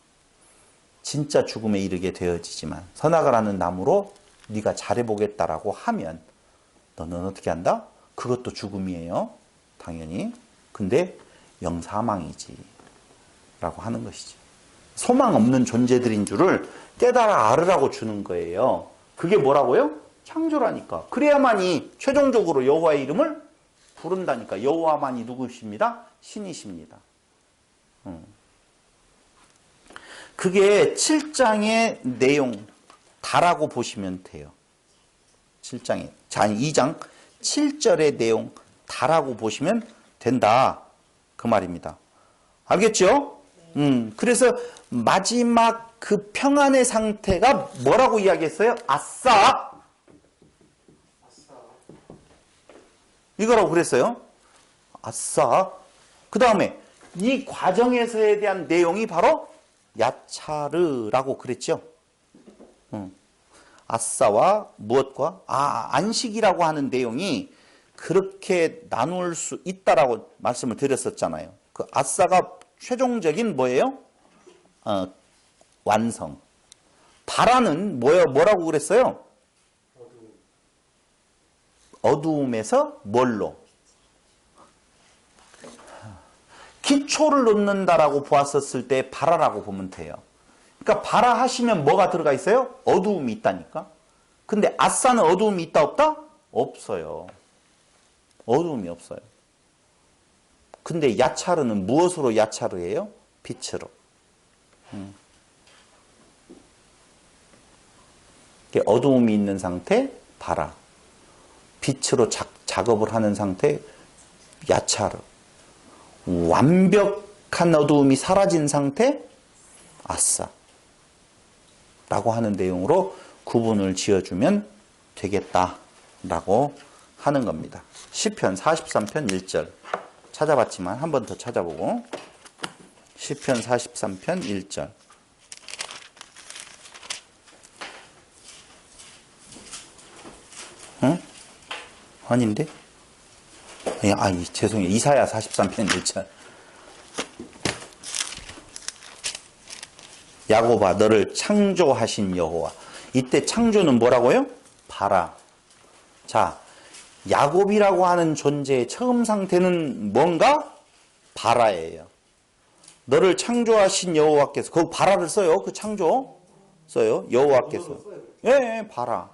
진짜 죽음에 이르게 되어지지만 선악을 아는 나무로 네가 잘해보겠다라고 하면 너는 어떻게 한다? 그것도 죽음이에요. 당연히. 근데 영사망이지 라고 하는 것이지. 소망 없는 존재들인 줄을 깨달아 알으라고 주는 거예요. 그게 뭐라고요? 창조라니까. 그래야만이 최종적으로 여호와의 이름을 부른다니까. 여호와만이 누구십니다? 신이십니다. 그게 7장의 내용 다라고 보시면 돼요. 7장에. 아니 2장 7절의 내용 다라고 보시면 된다. 그 말입니다. 알겠죠? 그래서 마지막 그 평안의 상태가 뭐라고 이야기했어요? 아싸! 이거라고 그랬어요. 아싸. 그 다음에 이 과정에서에 대한 내용이 바로 야차르라고 그랬죠. 아싸와 무엇과? 안식이라고 하는 내용이 그렇게 나눌 수 있다라고 말씀을 드렸었잖아요. 그 아싸가 최종적인 뭐예요? 완성. 바라는 뭐라고 그랬어요? 어두움에서 뭘로? 기초를 놓는다라고 보았었을 때 바라라고 보면 돼요. 그러니까 바라 하시면 뭐가 들어가 있어요? 어두움이 있다니까. 근데 아싸는 어두움이 있다 없다? 없어요. 어두움이 없어요. 근데 야차르는 무엇으로 야차르예요? 빛으로. 어두움이 있는 상태 바라. 빛으로 작업을 하는 상태 야차르. 완벽한 어두움이 사라진 상태 아싸 라고 하는 내용으로 구분을 지어주면 되겠다라고 하는 겁니다. 시편 43편 1절 찾아봤지만 한 번 더 찾아보고 시편 43편 1절 아닌데? 죄송해요. 이사야 43편 1절. 야곱아 너를 창조하신 여호와. 이때 창조는 뭐라고요? 바라. 자, 야곱이라고 하는 존재의 처음 상태는 뭔가? 바라예요. 너를 창조하신 여호와께서. 거기 바라를 써요. 그 창조 써요. 여호와께서. 예, 바라.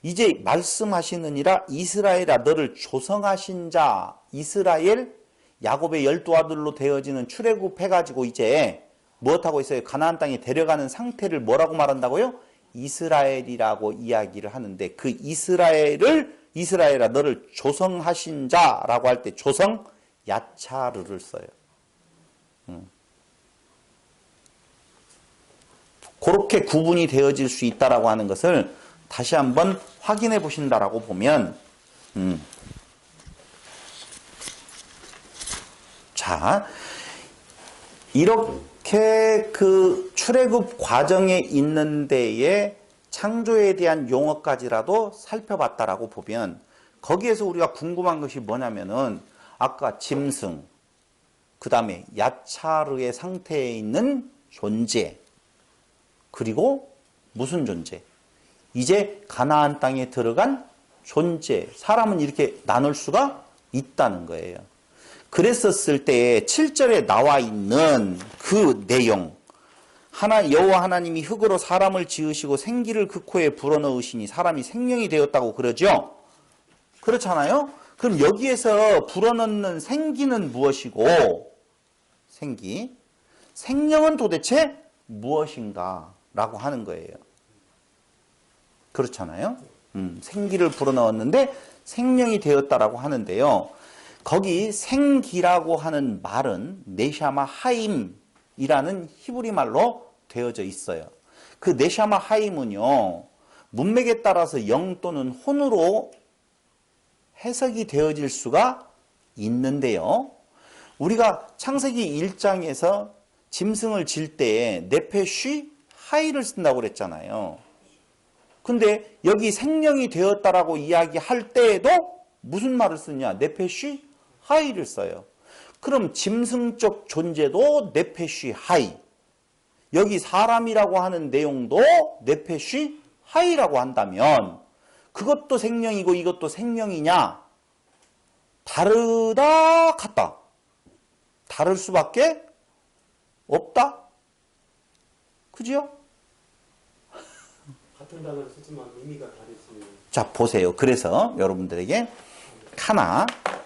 이제 말씀하시느니라 이스라엘아 너를 조성하신 자. 이스라엘 야곱의 12아들로 되어지는 출애굽해가지고 이제 무엇하고 있어요? 가나안 땅에 데려가는 상태를 뭐라고 말한다고요? 이스라엘이라고 이야기를 하는데 그 이스라엘아 너를 조성하신 자라고 할 때 조성 야차르를 써요. 그렇게 구분이 되어질 수 있다라고 하는 것을 다시 한번 확인해 보신다라고 보면 자, 이렇게 그 출애굽 과정에 있는 데에 창조에 대한 용어까지라도 살펴봤다라고 보면 거기에서 우리가 궁금한 것이 뭐냐면은 아까 짐승, 그 다음에 야차르의 상태에 있는 존재, 그리고 무슨 존재? 이제 가나안 땅에 들어간 존재, 사람은 이렇게 나눌 수가 있다는 거예요. 그랬었을 때 7절에 나와 있는 그 내용, 여호와 하나님이 흙으로 사람을 지으시고 생기를 그 코에 불어넣으시니 사람이 생명이 되었다고 그러죠? 그렇잖아요? 그럼 여기에서 불어넣는 생기는 무엇이고 생명은 도대체 무엇인가 라고 하는 거예요. 그렇잖아요? 생기를 불어넣었는데 생명이 되었다라고 하는데요. 거기 생기라고 하는 말은 네샤마 하임이라는 히브리 말로 되어져 있어요. 그 네샤마 하임은요, 문맥에 따라서 영 또는 혼으로 해석이 되어질 수가 있는데요. 우리가 창세기 1장에서 짐승을 질 때에 네페쉬 하이를 쓴다고 그랬잖아요. 근데 여기 생명이 되었다라고 이야기할 때에도 무슨 말을 쓰냐? 네페쉬 하이를 써요. 그럼 짐승적 존재도 네페쉬 하이. 여기 사람이라고 하는 내용도 네페쉬 하이라고 한다면 그것도 생명이고 이것도 생명이냐? 다르다, 같다. 다를 수밖에 없다? 그죠? 같은 단어를 쓰지만 의미가 다르지. 자, 보세요. 그래서 여러분들에게 하나,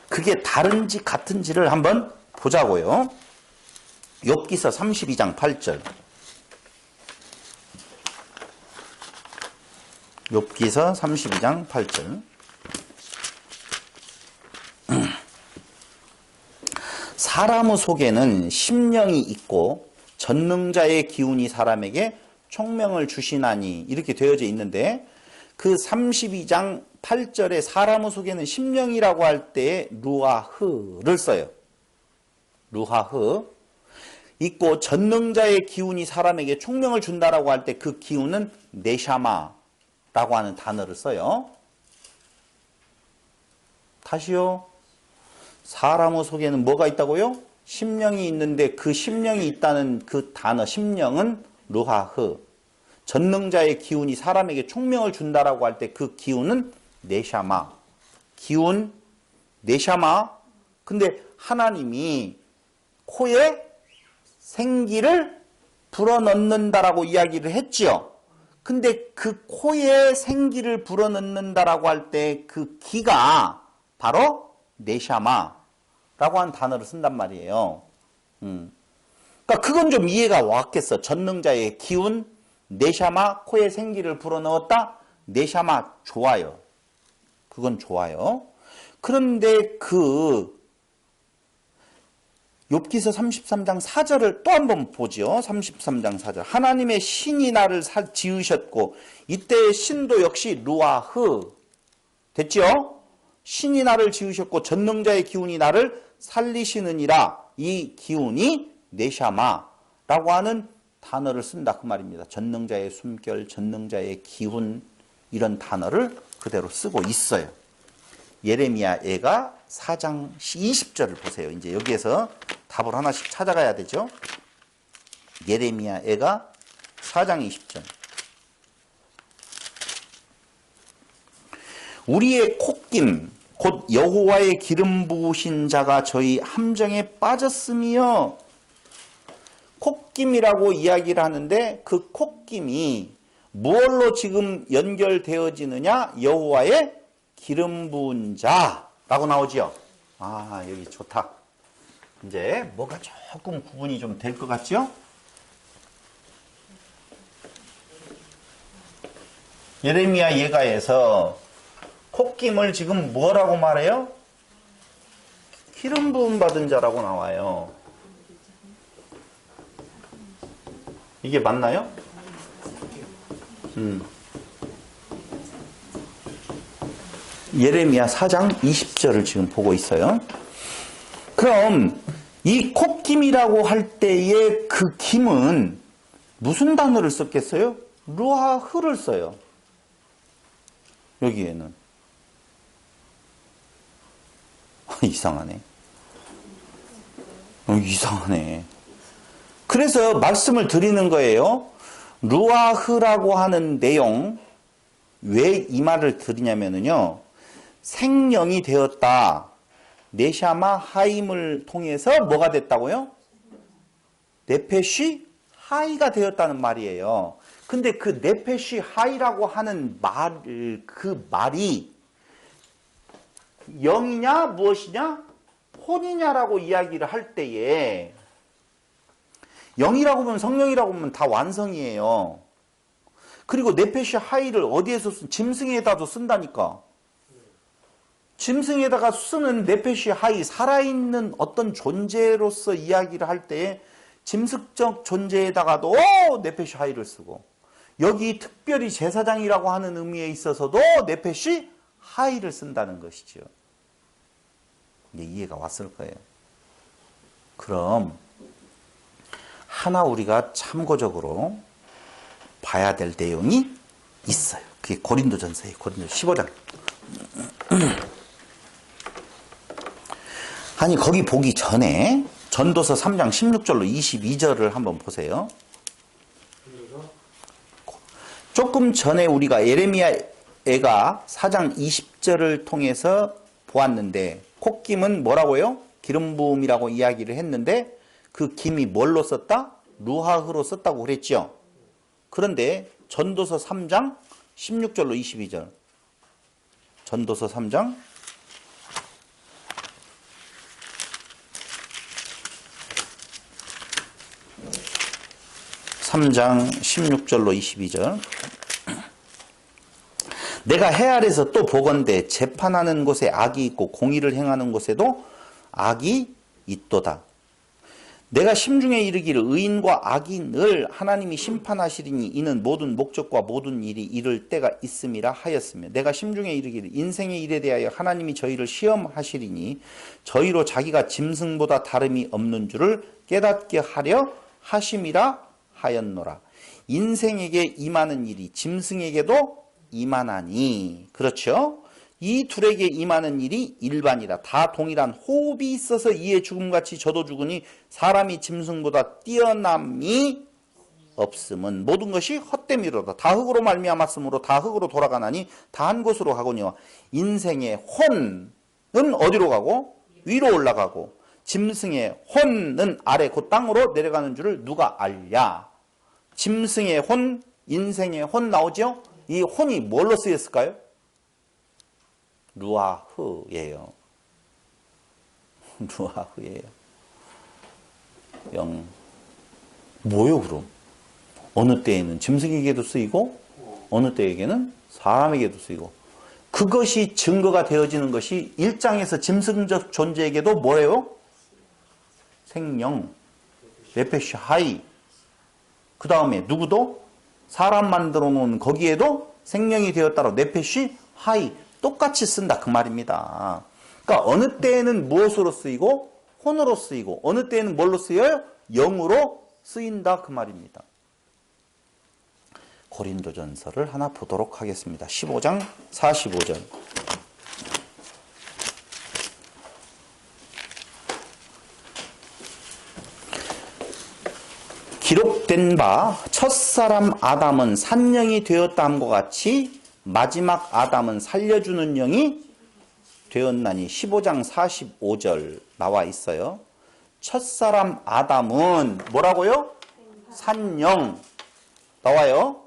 그게 다른지 같은지를 한번 보자고요. 욥기서 32장 8절. 욥기서 32장 8절. 사람의 속에는 심령이 있고 전능자의 기운이 사람에게 총명을 주시나니 이렇게 되어져 있는데 그 32장 8절에 사람의 속에는 심령이라고 할 때에 루아흐를 써요. 루하흐. 있고 전능자의 기운이 사람에게 총명을 준다라고 할 때 그 기운은 네샤마라고 하는 단어를 써요. 다시요. 사람의 속에는 뭐가 있다고요? 심령이 있는데 그 심령이 있다는 그 단어 심령은 루하흐. 전능자의 기운이 사람에게 총명을 준다라고 할 때 그 기운은 네샤마. 기운 네샤마. 근데 하나님이 코에 생기를 불어넣는다라고 이야기를 했지요. 근데 그 코에 생기를 불어넣는다라고 할 때 그 기가 바로 네샤마라고 하는 단어를 쓴단 말이에요. 그러니까 그건 좀 이해가 왔겠어. 전능자의 기운, 네샤마, 코에 생기를 불어넣었다. 네샤마 좋아요. 그건 좋아요. 그런데 그 욥기서 33장 4절을 또 한번 보죠. 33장 4절. 하나님의 신이 나를 지으셨고 이때의 신도 역시 루아흐. 됐죠? 신이 나를 지으셨고 전능자의 기운이 나를 살리시느니라. 이 기운이 네샤마라고 하는 단어를 쓴다 그 말입니다. 전능자의 숨결, 전능자의 기운 이런 단어를 그대로 쓰고 있어요. 예레미야 애가 4장 20절을 보세요. 이제 여기에서 답을 하나씩 찾아가야 되죠. 예레미야 애가 4장 20절. 우리의 콧김 곧 여호와의 기름 부으신 자가 저희 함정에 빠졌으며 콧김이라고 이야기를 하는데 그 콧김이 무엇로 지금 연결되어지느냐? 여호와의 기름 부은 자라고 나오지요. 아, 여기 좋다. 이제 뭐가 조금 구분이 좀 될 것 같죠? 예레미야 예가에서 콧김을 지금 뭐라고 말해요? 기름 부음 받은 자라고 나와요. 이게 맞나요? 예레미야 4장 20절을 지금 보고 있어요. 그럼 이 콧김이라고 할 때의 그 김은 무슨 단어를 썼겠어요? 루아흐를 써요. 여기에는. 이상하네. 이상하네. 그래서 말씀을 드리는 거예요. 루아흐라고 하는 내용, 왜 이 말을 드리냐면요. 생령이 되었다. 네샤마 하임을 통해서 뭐가 됐다고요? 네페시 하이가 되었다는 말이에요. 근데 그 네페시 하이라고 하는 그 말이 영이냐 무엇이냐 혼이냐라고 이야기를 할 때에 영이라고 보면 성령이라고 보면 다 완성이에요. 그리고 네페시 하이를 어디에서 짐승에다도 쓴다니까. 짐승에다가 쓰는 네페시 하이, 살아있는 어떤 존재로서 이야기를 할 때 짐승적 존재에다가도 네페시 하이를 쓰고, 여기 특별히 제사장이라고 하는 의미에 있어서도 네페시 하이를 쓴다는 것이죠. 이제 이해가 왔을 거예요. 그럼 하나 우리가 참고적으로 봐야 될 내용이 있어요. 그게 고린도전서예요. 고린도전서 15장. 아니 거기 보기 전에 전도서 3장 16절로 22절을 한번 보세요. 조금 전에 우리가 예레미야가 4장 20절을 통해서 보았는데 콧김은 뭐라고요? 기름 부음이라고 이야기를 했는데 그 김이 뭘로 썼다? 루하흐로 썼다고 그랬죠. 그런데 전도서 3장 16절로 22절. 전도서 3장 16절로 22절. 내가 해 아래서 또 보건대 재판하는 곳에 악이 있고 공의를 행하는 곳에도 악이 있도다. 내가 심중에 이르기를 의인과 악인을 하나님이 심판하시리니 이는 모든 목적과 모든 일이 이를 때가 있음이라 하였으며 내가 심중에 이르기를 인생의 일에 대하여 하나님이 저희를 시험하시리니 저희로 자기가 짐승보다 다름이 없는 줄을 깨닫게 하려 하심이라 하였노라. 인생에게 임하는 일이 짐승에게도 임하나니. 그렇죠? 이 둘에게 임하는 일이 일반이라. 다 동일한 호흡이 있어서 이에 죽음같이 저도 죽으니 사람이 짐승보다 뛰어남이 없음은 모든 것이 헛됨이로다. 다 흙으로 말미암았으므로 다 흙으로 돌아가나니 다 한 곳으로 가거니와 인생의 혼은 어디로 가고? 위로 올라가고 짐승의 혼은 아래 곧 땅으로 내려가는 줄을 누가 알랴. 짐승의 혼, 인생의 혼 나오죠? 이 혼이 뭘로 쓰였을까요? 루아흐예요. 루아흐예요. 영. 뭐요 그럼? 어느 때에는 짐승에게도 쓰이고 어느 때에게는 사람에게도 쓰이고 그것이 증거가 되어지는 것이 1장에서 짐승적 존재에게도 뭐예요? 생령, 네페시 하이. 그 다음에 누구도 사람 만들어 놓은 거기에도 생명이 되었다로 네페시 하이. 똑같이 쓴다 그 말입니다. 그러니까 어느 때에는 무엇으로 쓰이고 혼으로 쓰이고 어느 때에는 뭘로 쓰여요? 영으로 쓰인다 그 말입니다. 고린도전서를 하나 보도록 하겠습니다. 15장 45절. 기록된 바 첫사람 아담은 산령이 되었다 함과 같이 마지막 아담은 살려주는 영이 되었나니 15장 45절 나와 있어요. 첫사람 아담은 뭐라고요? 산령 나와요.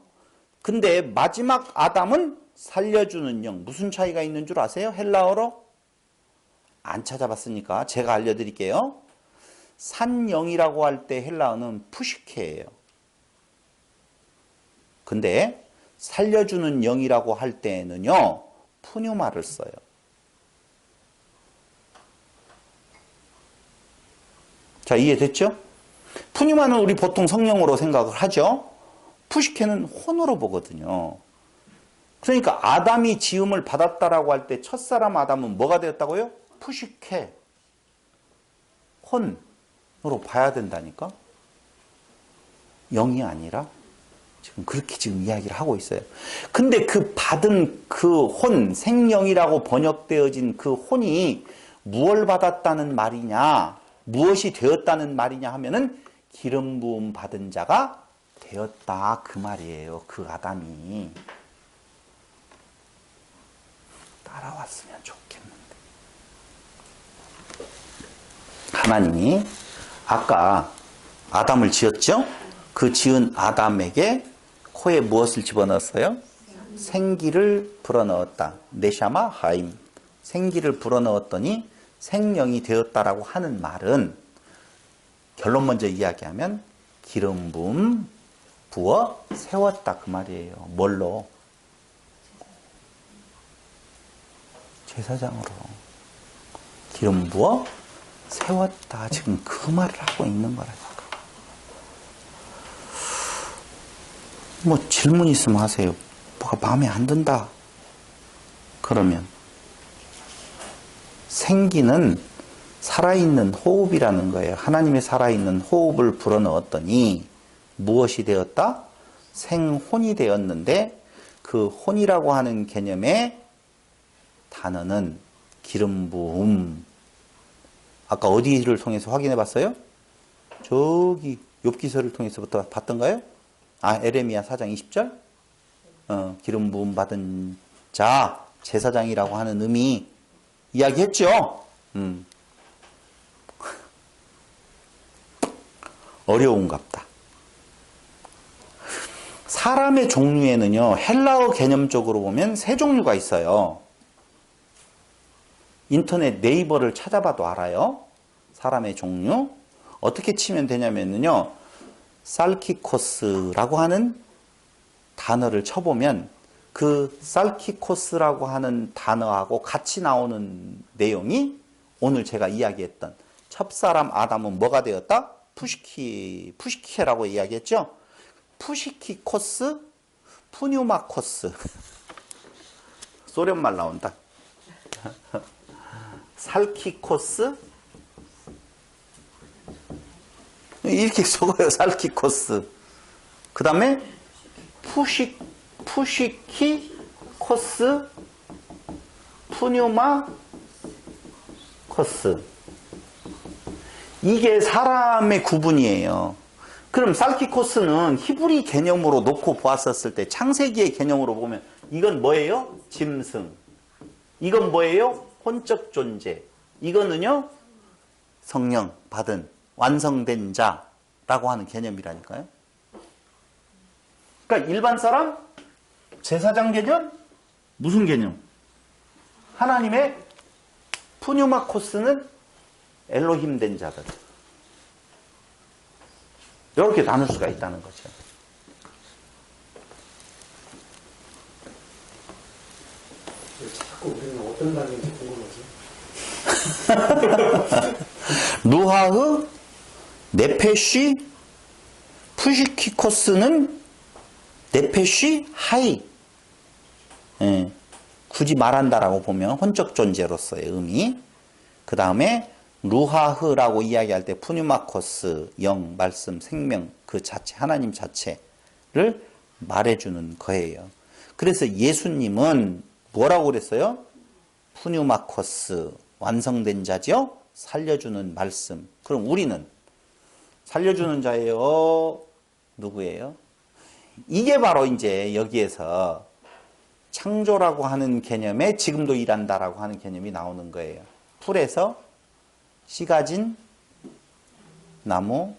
근데 마지막 아담은 살려주는 영. 무슨 차이가 있는 줄 아세요? 헬라어로? 안 찾아봤으니까 제가 알려드릴게요. 산영이라고 할 때 헬라어는 푸시케예요. 근데 살려주는 영이라고 할 때에는요, 푸뉴마를 써요. 자, 이해됐죠? 푸뉴마는 우리 보통 성령으로 생각을 하죠. 푸시케는 혼으로 보거든요. 그러니까 아담이 지음을 받았다라고 할 때 첫사람 아담은 뭐가 되었다고요? 푸시케, 혼으로 봐야 된다니까? 영이 아니라 지금 그렇게 지금 이야기를 하고 있어요. 근데 그 받은 그 혼, 생령이라고 번역되어진 그 혼이 무엇을 받았다는 말이냐, 무엇이 되었다는 말이냐 하면은 기름 부음 받은 자가 되었다 그 말이에요. 그 아담이. 따라왔으면 좋겠는데. 하나님이 아까 아담을 지었죠? 그 지은 아담에게 코에 무엇을 집어넣었어요? 생기를 불어넣었다. 네샤마 하임. 생기를 불어넣었더니 생명이 되었다라고 하는 말은 결론 먼저 이야기하면 기름 부음 부어 세웠다 그 말이에요. 뭘로? 제사장으로. 기름 부어 세웠다. 지금 그 말을 하고 있는 거라니까. 뭐 질문 있으면 하세요. 뭐가 마음에 안 든다. 그러면 생기는 살아있는 호흡이라는 거예요. 하나님의 살아있는 호흡을 불어넣었더니 무엇이 되었다? 생혼이 되었는데 그 혼이라고 하는 개념의 단어는 기름 부음. 아까 어디를 통해서 확인해 봤어요? 저기 욥기서를 통해서부터 봤던가요? 에레미야 4장 20절? 기름 부음 받은 자, 제사장이라고 하는 의미 이야기했죠? 어려운갑다. 사람의 종류에는요, 헬라어 개념적으로 보면 세 종류가 있어요. 인터넷 네이버를 찾아봐도 알아요. 사람의 종류. 어떻게 치면 되냐면요, 살키코스라고 하는 단어를 쳐보면 그 살키코스라고 하는 단어하고 같이 나오는 내용이 오늘 제가 이야기했던 첫사람 아담은 뭐가 되었다? 푸시키라고 이야기했죠? 푸시키코스, 푸뉴마코스. 소련말 나온다. 살키코스, 이렇게 적어요. 살키코스. 그 다음에 푸시키코스, 푸뉴마코스. 이게 사람의 구분이에요. 그럼 살키코스는 히브리 개념으로 놓고 보았었을 때 창세기의 개념으로 보면 이건 뭐예요? 짐승. 이건 뭐예요? 혼적 존재. 이거는요, 성령 받은 완성된 자라고 하는 개념이라니까요. 그러니까 일반 사람 제사장 개념 무슨 개념? 하나님의 푸뉴마코스는 엘로힘 된 자들. 이렇게 나눌 수가 있다는 거죠. 자꾸 우리는 어떤 단계인지 궁금하죠? 루하흐, 네페쉬, 푸시키코스는 네페쉬 하이. 예, 굳이 말한다라고 보면 혼적 존재로서의 의미. 그 다음에 루하흐라고 이야기할 때 푸뉴마코스, 영, 말씀, 생명 그 자체, 하나님 자체를 말해주는 거예요. 그래서 예수님은 뭐라고 그랬어요? 푸뉴마코스, 완성된 자죠? 살려주는 말씀. 그럼 우리는 살려주는 자예요? 누구예요? 이게 바로 이제 여기에서 창조라고 하는 개념에 지금도 일한다라고 하는 개념이 나오는 거예요. 풀에서 씨 가진 나무,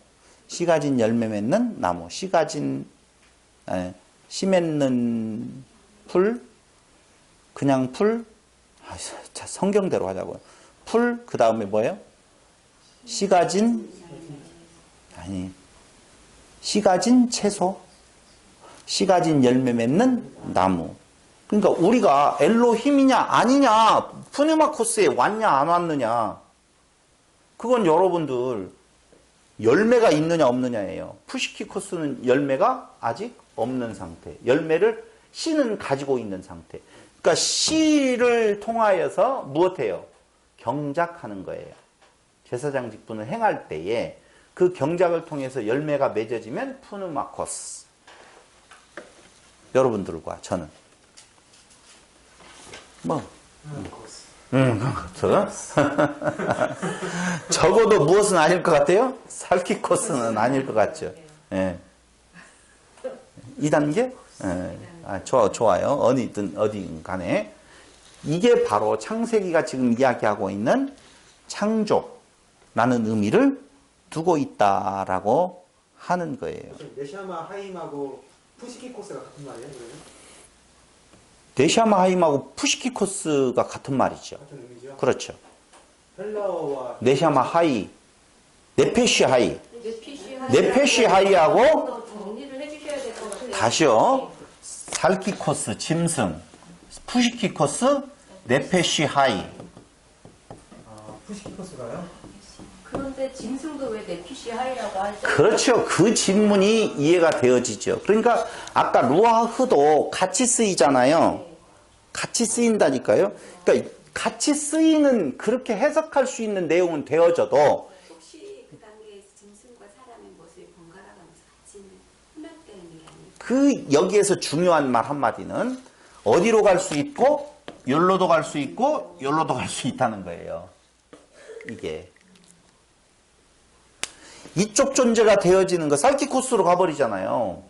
씨 가진 열매 맺는 나무, 씨 맺는 풀, 그냥 풀, 성경대로 하자고요. 풀, 그 다음에 뭐예요? 씨 가진 채소. 씨 가진 열매 맺는 나무. 그러니까 우리가 엘로힘이냐 아니냐, 푸뉴마코스에 왔냐 안 왔느냐, 그건 여러분들 열매가 있느냐 없느냐예요. 푸시키코스는 열매가 아직 없는 상태. 열매를 씨는 가지고 있는 상태. 그러니까 씨를 통하여서 무엇해요? 경작하는 거예요. 제사장 직분을 행할 때에 그 경작을 통해서 열매가 맺어지면 푸누마코스. 여러분들과 저는 저는 적어도 무엇은 아닐 것 같아요? 살키코스는 아닐 것 같죠. 예. 2단계? 예. 좋아요. 어디든 간에. 이게 바로 창세기가 지금 이야기하고 있는 창조라는 의미를 두고 있다라고 하는 거예요. 네샤마 하임하고 푸시키코스가 같은 말이에요, 그러면? 네샤마 하임하고 푸시키코스가 같은 말이죠. 같은 의미죠? 그렇죠. 헬라어와 네샤마 하이, 네페시 하이. 네페시 하이하고 정리를 해주셔야 될 것 같아요. 다시요. 살키코스 짐승, 푸시키코스, 네페시 하이. 푸시키코스가요? 그런데 짐승도 왜 네피시 하이라고 하죠? 그렇죠. 그 질문이 이해가 되어지죠. 그러니까 아까 루아흐도 같이 쓰이잖아요. 같이 쓰인다니까요. 그러니까 같이 쓰이는, 그렇게 해석할 수 있는 내용은 되어져도 혹시 그 단계에서 짐승과 사람의 모습이 번갈아가면서 같이 혼합되는 게 아닐까? 그 여기에서 중요한 말 한마디는 어디로 갈 수 있고 여기로도 갈 수 있고 여기로도 갈 수 있다는 거예요. 이게 이쪽 존재가 되어지는 거, 살키코스로 가버리잖아요.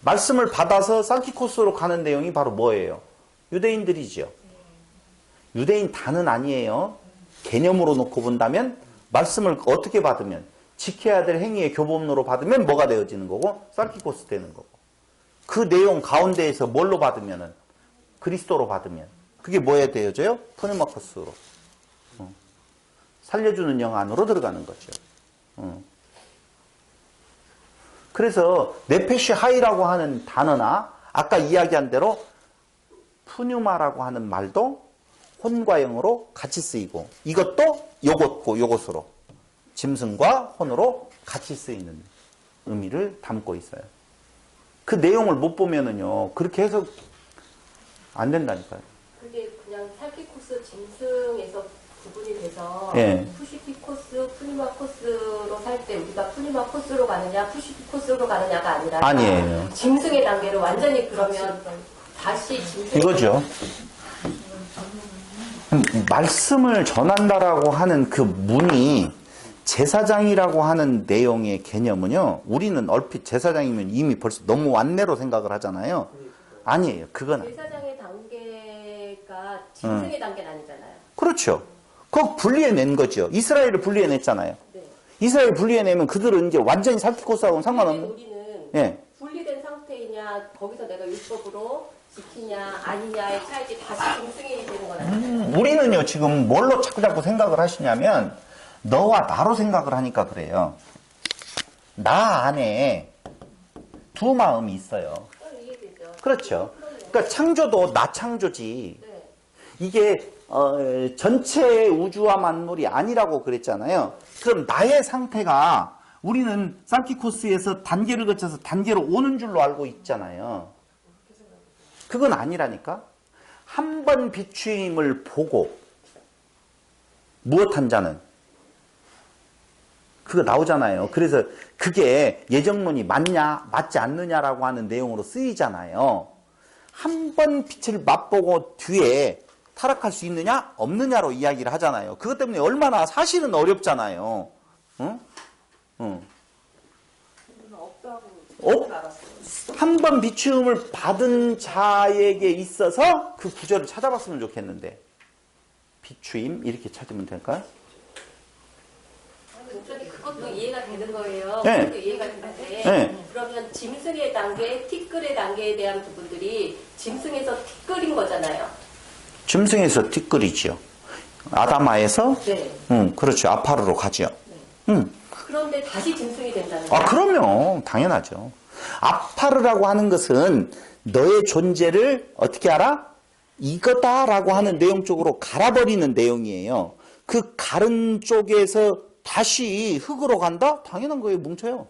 말씀을 받아서 살키코스로 가는 내용이 바로 뭐예요? 유대인들이죠. 유대인 다는 아니에요. 개념으로 놓고 본다면 말씀을 어떻게 받으면, 지켜야 될 행위의 교범으로 받으면 뭐가 되어지는 거고? 살키코스 되는 거고. 그 내용 가운데에서 뭘로 받으면은? 그리스도로 받으면 그게 뭐에 되어져요? 푸네마코스로. 살려주는 영 안으로 들어가는 거죠. 그래서 네페시 하이라고 하는 단어나 아까 이야기한 대로 푸뉴마라고 하는 말도 혼과 영으로 같이 쓰이고, 이것도 요것고 요것으로, 짐승과 혼으로 같이 쓰이는 의미를 담고 있어요. 그 내용을 못 보면은요, 그렇게 해서 안 된다니까요. 그게 그냥 살키코스 짐승에서 구분이 돼서 예. 푸시키코스, 푸니마코스로 살 때 우리가 푸니마코스로 가느냐, 푸시키코스로 가느냐가 아니라 아니에요. 짐승의 단계로 완전히 그러면 다시 짐승 이거죠. 말씀을 전한다라고 하는 그 문이 제사장이라고 하는 내용의 개념은요, 우리는 얼핏 제사장이면 이미 벌써 너무 완내로 생각을 하잖아요. 아니에요. 그건 아니에요. 제사장의 단계가 짐승의 단계는 아니잖아요. 그렇죠. 그거 분리해낸 거죠. 이스라엘을 분리해냈잖아요. 네. 이스라엘 분리해내면 그들은 이제 완전히 살키코스하고는 상관없는. 우리는 예. 분리된 상태이냐, 거기서 내가 율법으로 지키냐 아니냐의 차이지 다시 짐승이 되는 건 아니에요. 우리는요, 지금 뭘로 자꾸 생각을 하시냐면, 너와 나로 생각을 하니까 그래요. 나 안에 두 마음이 있어요. 이해되죠? 그렇죠. 그러니까 창조도 나 창조지. 네. 이게 전체 우주와 만물이 아니라고 그랬잖아요. 그럼 나의 상태가, 우리는 살키코스에서 단계를 거쳐서 단계로 오는 줄로 알고 있잖아요. 그건 아니라니까. 한 번 비추임을 보고 무엇한 자는 그거 나오잖아요. 그래서 그게 예정론이 맞냐 맞지 않느냐라고 하는 내용으로 쓰이잖아요. 한 번 빛을 맛보고 뒤에 타락할 수 있느냐 없느냐로 이야기를 하잖아요. 그것 때문에 얼마나 사실은 어렵잖아요. 응? 응. 한 번 비추음을 받은 자에게 있어서 그 구절을 찾아봤으면 좋겠는데, 비추임 이렇게 찾으면 될까요? 그것도 이해가 되는 거예요. 네. 그것도 이해가 되는데 네. 그러면 짐승의 단계, 티끌의 단계에 대한 부분들이 짐승에서 티끌인 거잖아요. 짐승에서 티끌이지요. 아다마에서 네. 그렇죠. 아파르로 가죠. 그런데 다시 짐승이 된다는 아, 거예요. 그럼요. 당연하죠. 아파르라고 하는 것은 너의 존재를 어떻게 알아? 이거다라고 하는 내용 쪽으로 갈아버리는 내용이에요. 그 가른 쪽에서 다시 흙으로 간다? 당연한 거예요. 뭉쳐요.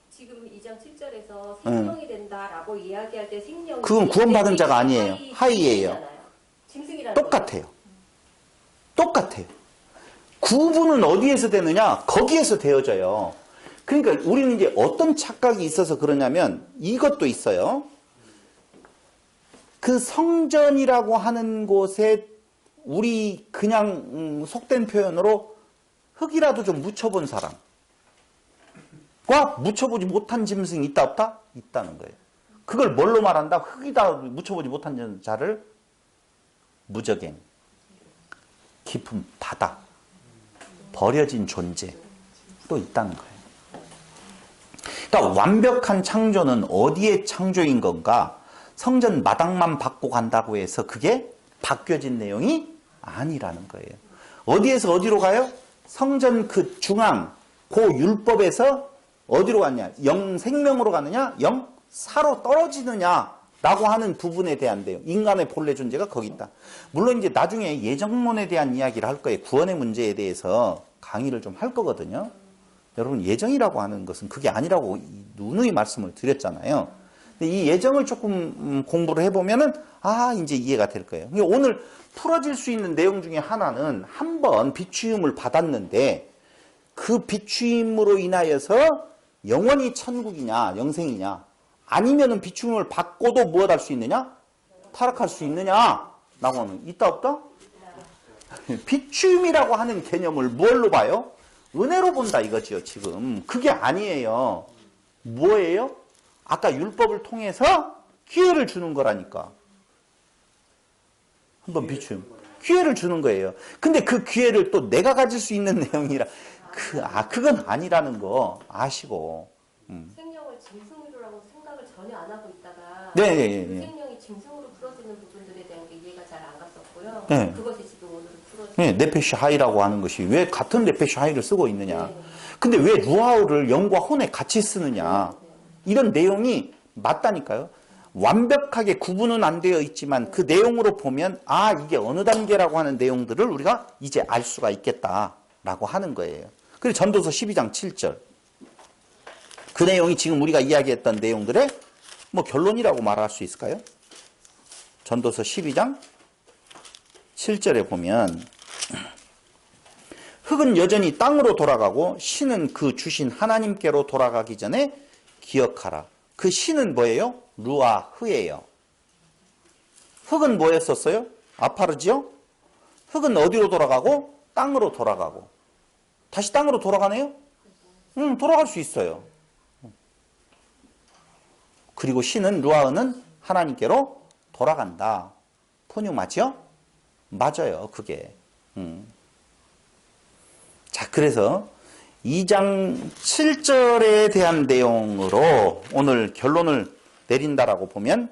지금 2장 7절에서 생명이 된다라고 이야기할 때 생명이 그건 구원받은 자가 아니에요. 하이예요. 짐승이라는 똑같아요. 똑같아요. 구분은 어디에서 되느냐? 거기에서 되어져요. 그러니까 우리는 이제 어떤 착각이 있어서 그러냐면 이것도 있어요. 그 성전이라고 하는 곳에 우리 그냥 속된 표현으로 흙이라도 좀 묻혀본 사람과 묻혀보지 못한 짐승이 있다 없다? 있다는 거예요. 그걸 뭘로 말한다? 흙이다 묻혀보지 못한 자를 무적행, 깊은 바다, 버려진 존재 또 있다는 거예요. 그러니까 완벽한 창조는 어디에 창조인 건가? 성전 마당만 받고 간다고 해서 그게 바뀌어진 내용이 아니라는 거예요. 어디에서 어디로 가요? 성전 그 중앙, 그 율법에서 어디로 갔냐? 영생명으로 가느냐? 영사로 떨어지느냐라고 하는 부분에 대한 내용. 인간의 본래 존재가 거기 있다. 물론 이제 나중에 예정론에 대한 이야기를 할 거예요. 구원의 문제에 대해서 강의를 좀 할 거거든요. 여러분 예정이라고 하는 것은 그게 아니라고 누누이 말씀을 드렸잖아요. 근데 이 예정을 조금 공부를 해보면은 이제 이해가 될 거예요. 오늘 풀어질 수 있는 내용 중에 하나는 한 번 비추임을 받았는데 그 비추임으로 인하여서 영원히 천국이냐 영생이냐 아니면은 비추임을 받고도 무엇 할 수 있느냐? 타락할 수 있느냐? 라고 하면 있다 없다? 비추임이라고 하는 개념을 뭘로 봐요? 은혜로 본다 이거지요 지금. 그게 아니에요. 뭐예요? 아까 율법을 통해서 기회를 주는 거라니까. 한번 비추임. 기회를 주는 거예요. 근데 그 기회를 또 내가 가질 수 있는 내용이라 그건 아니라는 거 아시고. 생명을 짐승으로라고 생각을 전혀 안 하고 있다가 네, 그 생명이 짐승으로 풀어지는 부분들에 대한 게 이해가 잘 안 갔었고요. 네. 그것이 지금 오늘은 풀어지고 네, 네페시 하이라고 하는 것이 왜 같은 네페시 하이를 쓰고 있느냐. 네. 근데 왜 루아우를 영과 혼에 같이 쓰느냐. 이런 내용이 맞다니까요. 완벽하게 구분은 안 되어 있지만 그 내용으로 보면 이게 어느 단계라고 하는 내용들을 우리가 이제 알 수가 있겠다라고 하는 거예요. 그래서 전도서 12장 7절. 그 내용이 지금 우리가 이야기했던 내용들의 결론이라고 말할 수 있을까요? 전도서 12장 7절에 보면 흙은 여전히 땅으로 돌아가고 신은 그 주신 하나님께로 돌아가기 전에 기억하라. 그 신은 뭐예요? 루아흐예요. 흙은 뭐였었어요? 아파르지요? 흙은 어디로 돌아가고? 땅으로 돌아가고. 다시 땅으로 돌아가네요? 돌아갈 수 있어요. 그리고 신은 루아흐는 하나님께로 돌아간다. 포뉴 맞죠? 맞아요. 그게. 자, 그래서 2장 7절에 대한 내용으로 오늘 결론을 내린다라고 보면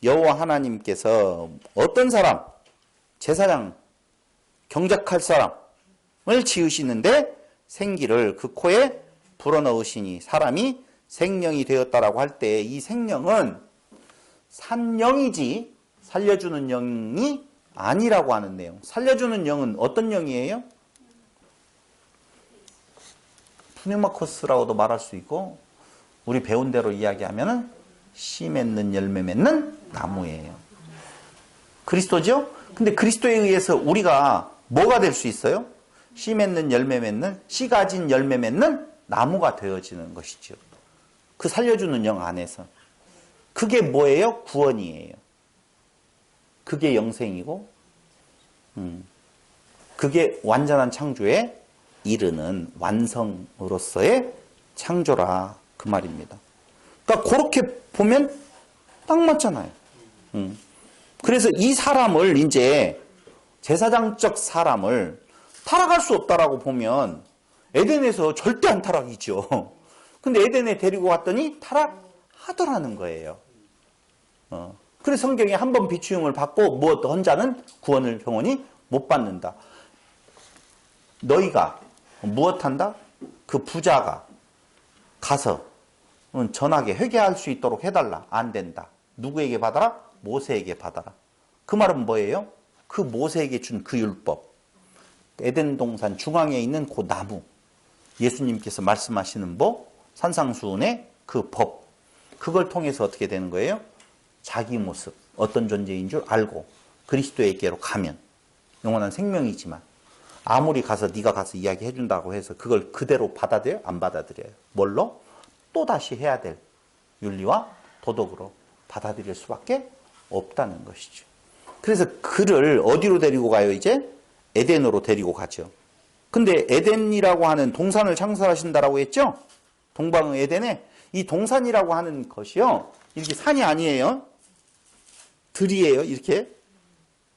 여호와 하나님께서 어떤 사람, 제사장, 경작할 사람을 지으시는데 생기를 그 코에 불어넣으시니 사람이 생명이 되었다라고 할 때 이 생명은 산영이지 살려주는 영이 아니라고 하는 내용. 살려주는 영은 어떤 영이에요? 푸네마코스라고도 말할 수 있고 우리 배운 대로 이야기하면은 씨 맺는 열매 맺는 나무예요. 그리스도죠? 근데 그리스도에 의해서 우리가 뭐가 될 수 있어요? 씨 맺는 열매 맺는 씨 가진 열매 맺는 나무가 되어지는 것이죠. 그 살려주는 영 안에서. 그게 뭐예요? 구원이에요. 그게 영생이고 그게 완전한 창조에 이르는 완성으로서의 창조라 그 말입니다. 그러니까 그렇게 보면 딱 맞잖아요. 그래서 이 사람을 이제 제사장적 사람을 타락할 수 없다라고 보면 에덴에서 절대 안 타락이죠. 근데 에덴에 데리고 갔더니 타락하더라는 거예요. 그래서 성경에 한 번 비추임을 받고 무엇 헌자는 구원을 영원히 못 받는다. 너희가 무엇한다? 그 부자가 가서 전하게 회개할 수 있도록 해달라. 안 된다. 누구에게 받아라? 모세에게 받아라. 그 말은 뭐예요? 그 모세에게 준 그 율법. 에덴 동산 중앙에 있는 그 나무. 예수님께서 말씀하시는 산상수훈의 그 법. 그걸 통해서 어떻게 되는 거예요? 자기 모습, 어떤 존재인 줄 알고 그리스도에게로 가면 영원한 생명이지만 아무리 가서 네가 가서 이야기해 준다고 해서 그걸 그대로 받아들여요? 안 받아들여요. 뭘로? 또다시 해야 될 윤리와 도덕으로 받아들일 수밖에 없다는 것이죠. 그래서 그를 어디로 데리고 가요? 이제 에덴으로 데리고 가죠. 근데 에덴이라고 하는 동산을 창설하신다라고 했죠? 동방의 에덴에 이 동산이라고 하는 것이요. 이렇게 산이 아니에요. 들이에요. 이렇게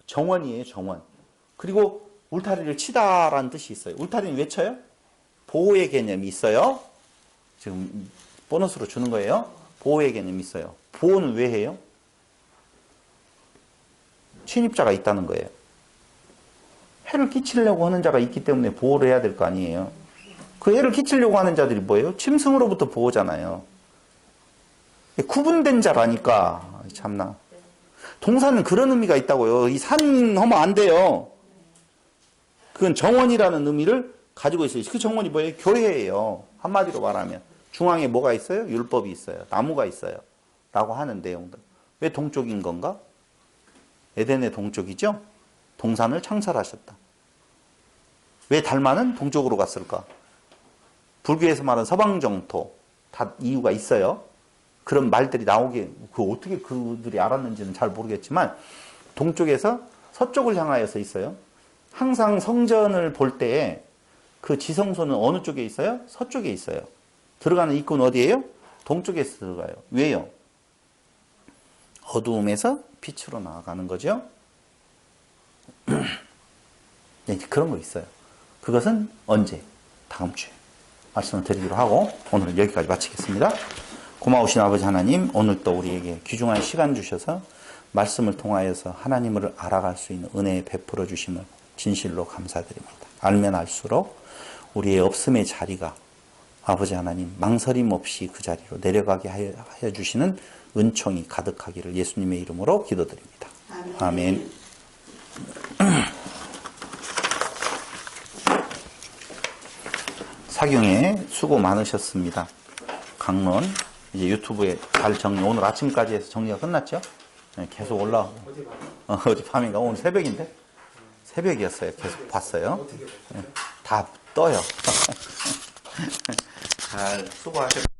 정원이에요. 정원. 그리고 울타리를 치다라는 뜻이 있어요. 울타리는 왜 쳐요? 보호의 개념이 있어요. 지금 보너스로 주는 거예요. 보호의 개념이 있어요. 보호는 왜 해요? 침입자가 있다는 거예요. 해를 끼치려고 하는 자가 있기 때문에 보호를 해야 될 거 아니에요. 그 해를 끼치려고 하는 자들이 뭐예요? 짐승으로부터 보호잖아요. 구분된 자라니까. 참나. 동산은 그런 의미가 있다고요. 이 산 하면 안 돼요. 그건 정원이라는 의미를 가지고 있어요. 그 정원이 뭐예요? 교회예요. 한마디로 말하면. 중앙에 뭐가 있어요? 율법이 있어요. 나무가 있어요. 라고 하는 내용들. 왜 동쪽인 건가? 에덴의 동쪽이죠? 동산을 창설하셨다. 왜 달마는 동쪽으로 갔을까? 불교에서 말하는 서방정토. 다 이유가 있어요. 그런 말들이 나오게, 어떻게 그들이 알았는지는 잘 모르겠지만, 동쪽에서 서쪽을 향하여서 있어요. 항상 성전을 볼 때에 그 지성소는 어느 쪽에 있어요? 서쪽에 있어요. 들어가는 입구는 어디예요? 동쪽에서 들어가요. 왜요? 어두움에서 빛으로 나아가는 거죠. 네, 그런 거 있어요. 그것은 언제? 다음 주에 말씀을 드리기로 하고 오늘은 여기까지 마치겠습니다. 고마우신 아버지 하나님, 오늘 또 우리에게 귀중한 시간 주셔서 말씀을 통하여서 하나님을 알아갈 수 있는 은혜 베풀어 주심을 진실로 감사드립니다. 알면 알수록 우리의 없음의 자리가 아버지 하나님 망설임 없이 그 자리로 내려가게 하여 주시는 은총이 가득하기를 예수님의 이름으로 기도드립니다. 아멘. 사경에 수고 많으셨습니다. 강론 이제 유튜브에 잘 정리, 오늘 아침까지 해서 정리가 끝났죠? 네, 계속 올라오고. 어젯밤인가? 오늘 새벽인데? 새벽이었어요. 계속 봤어요. 네, 다 떠요. 잘 수고하셨습니다.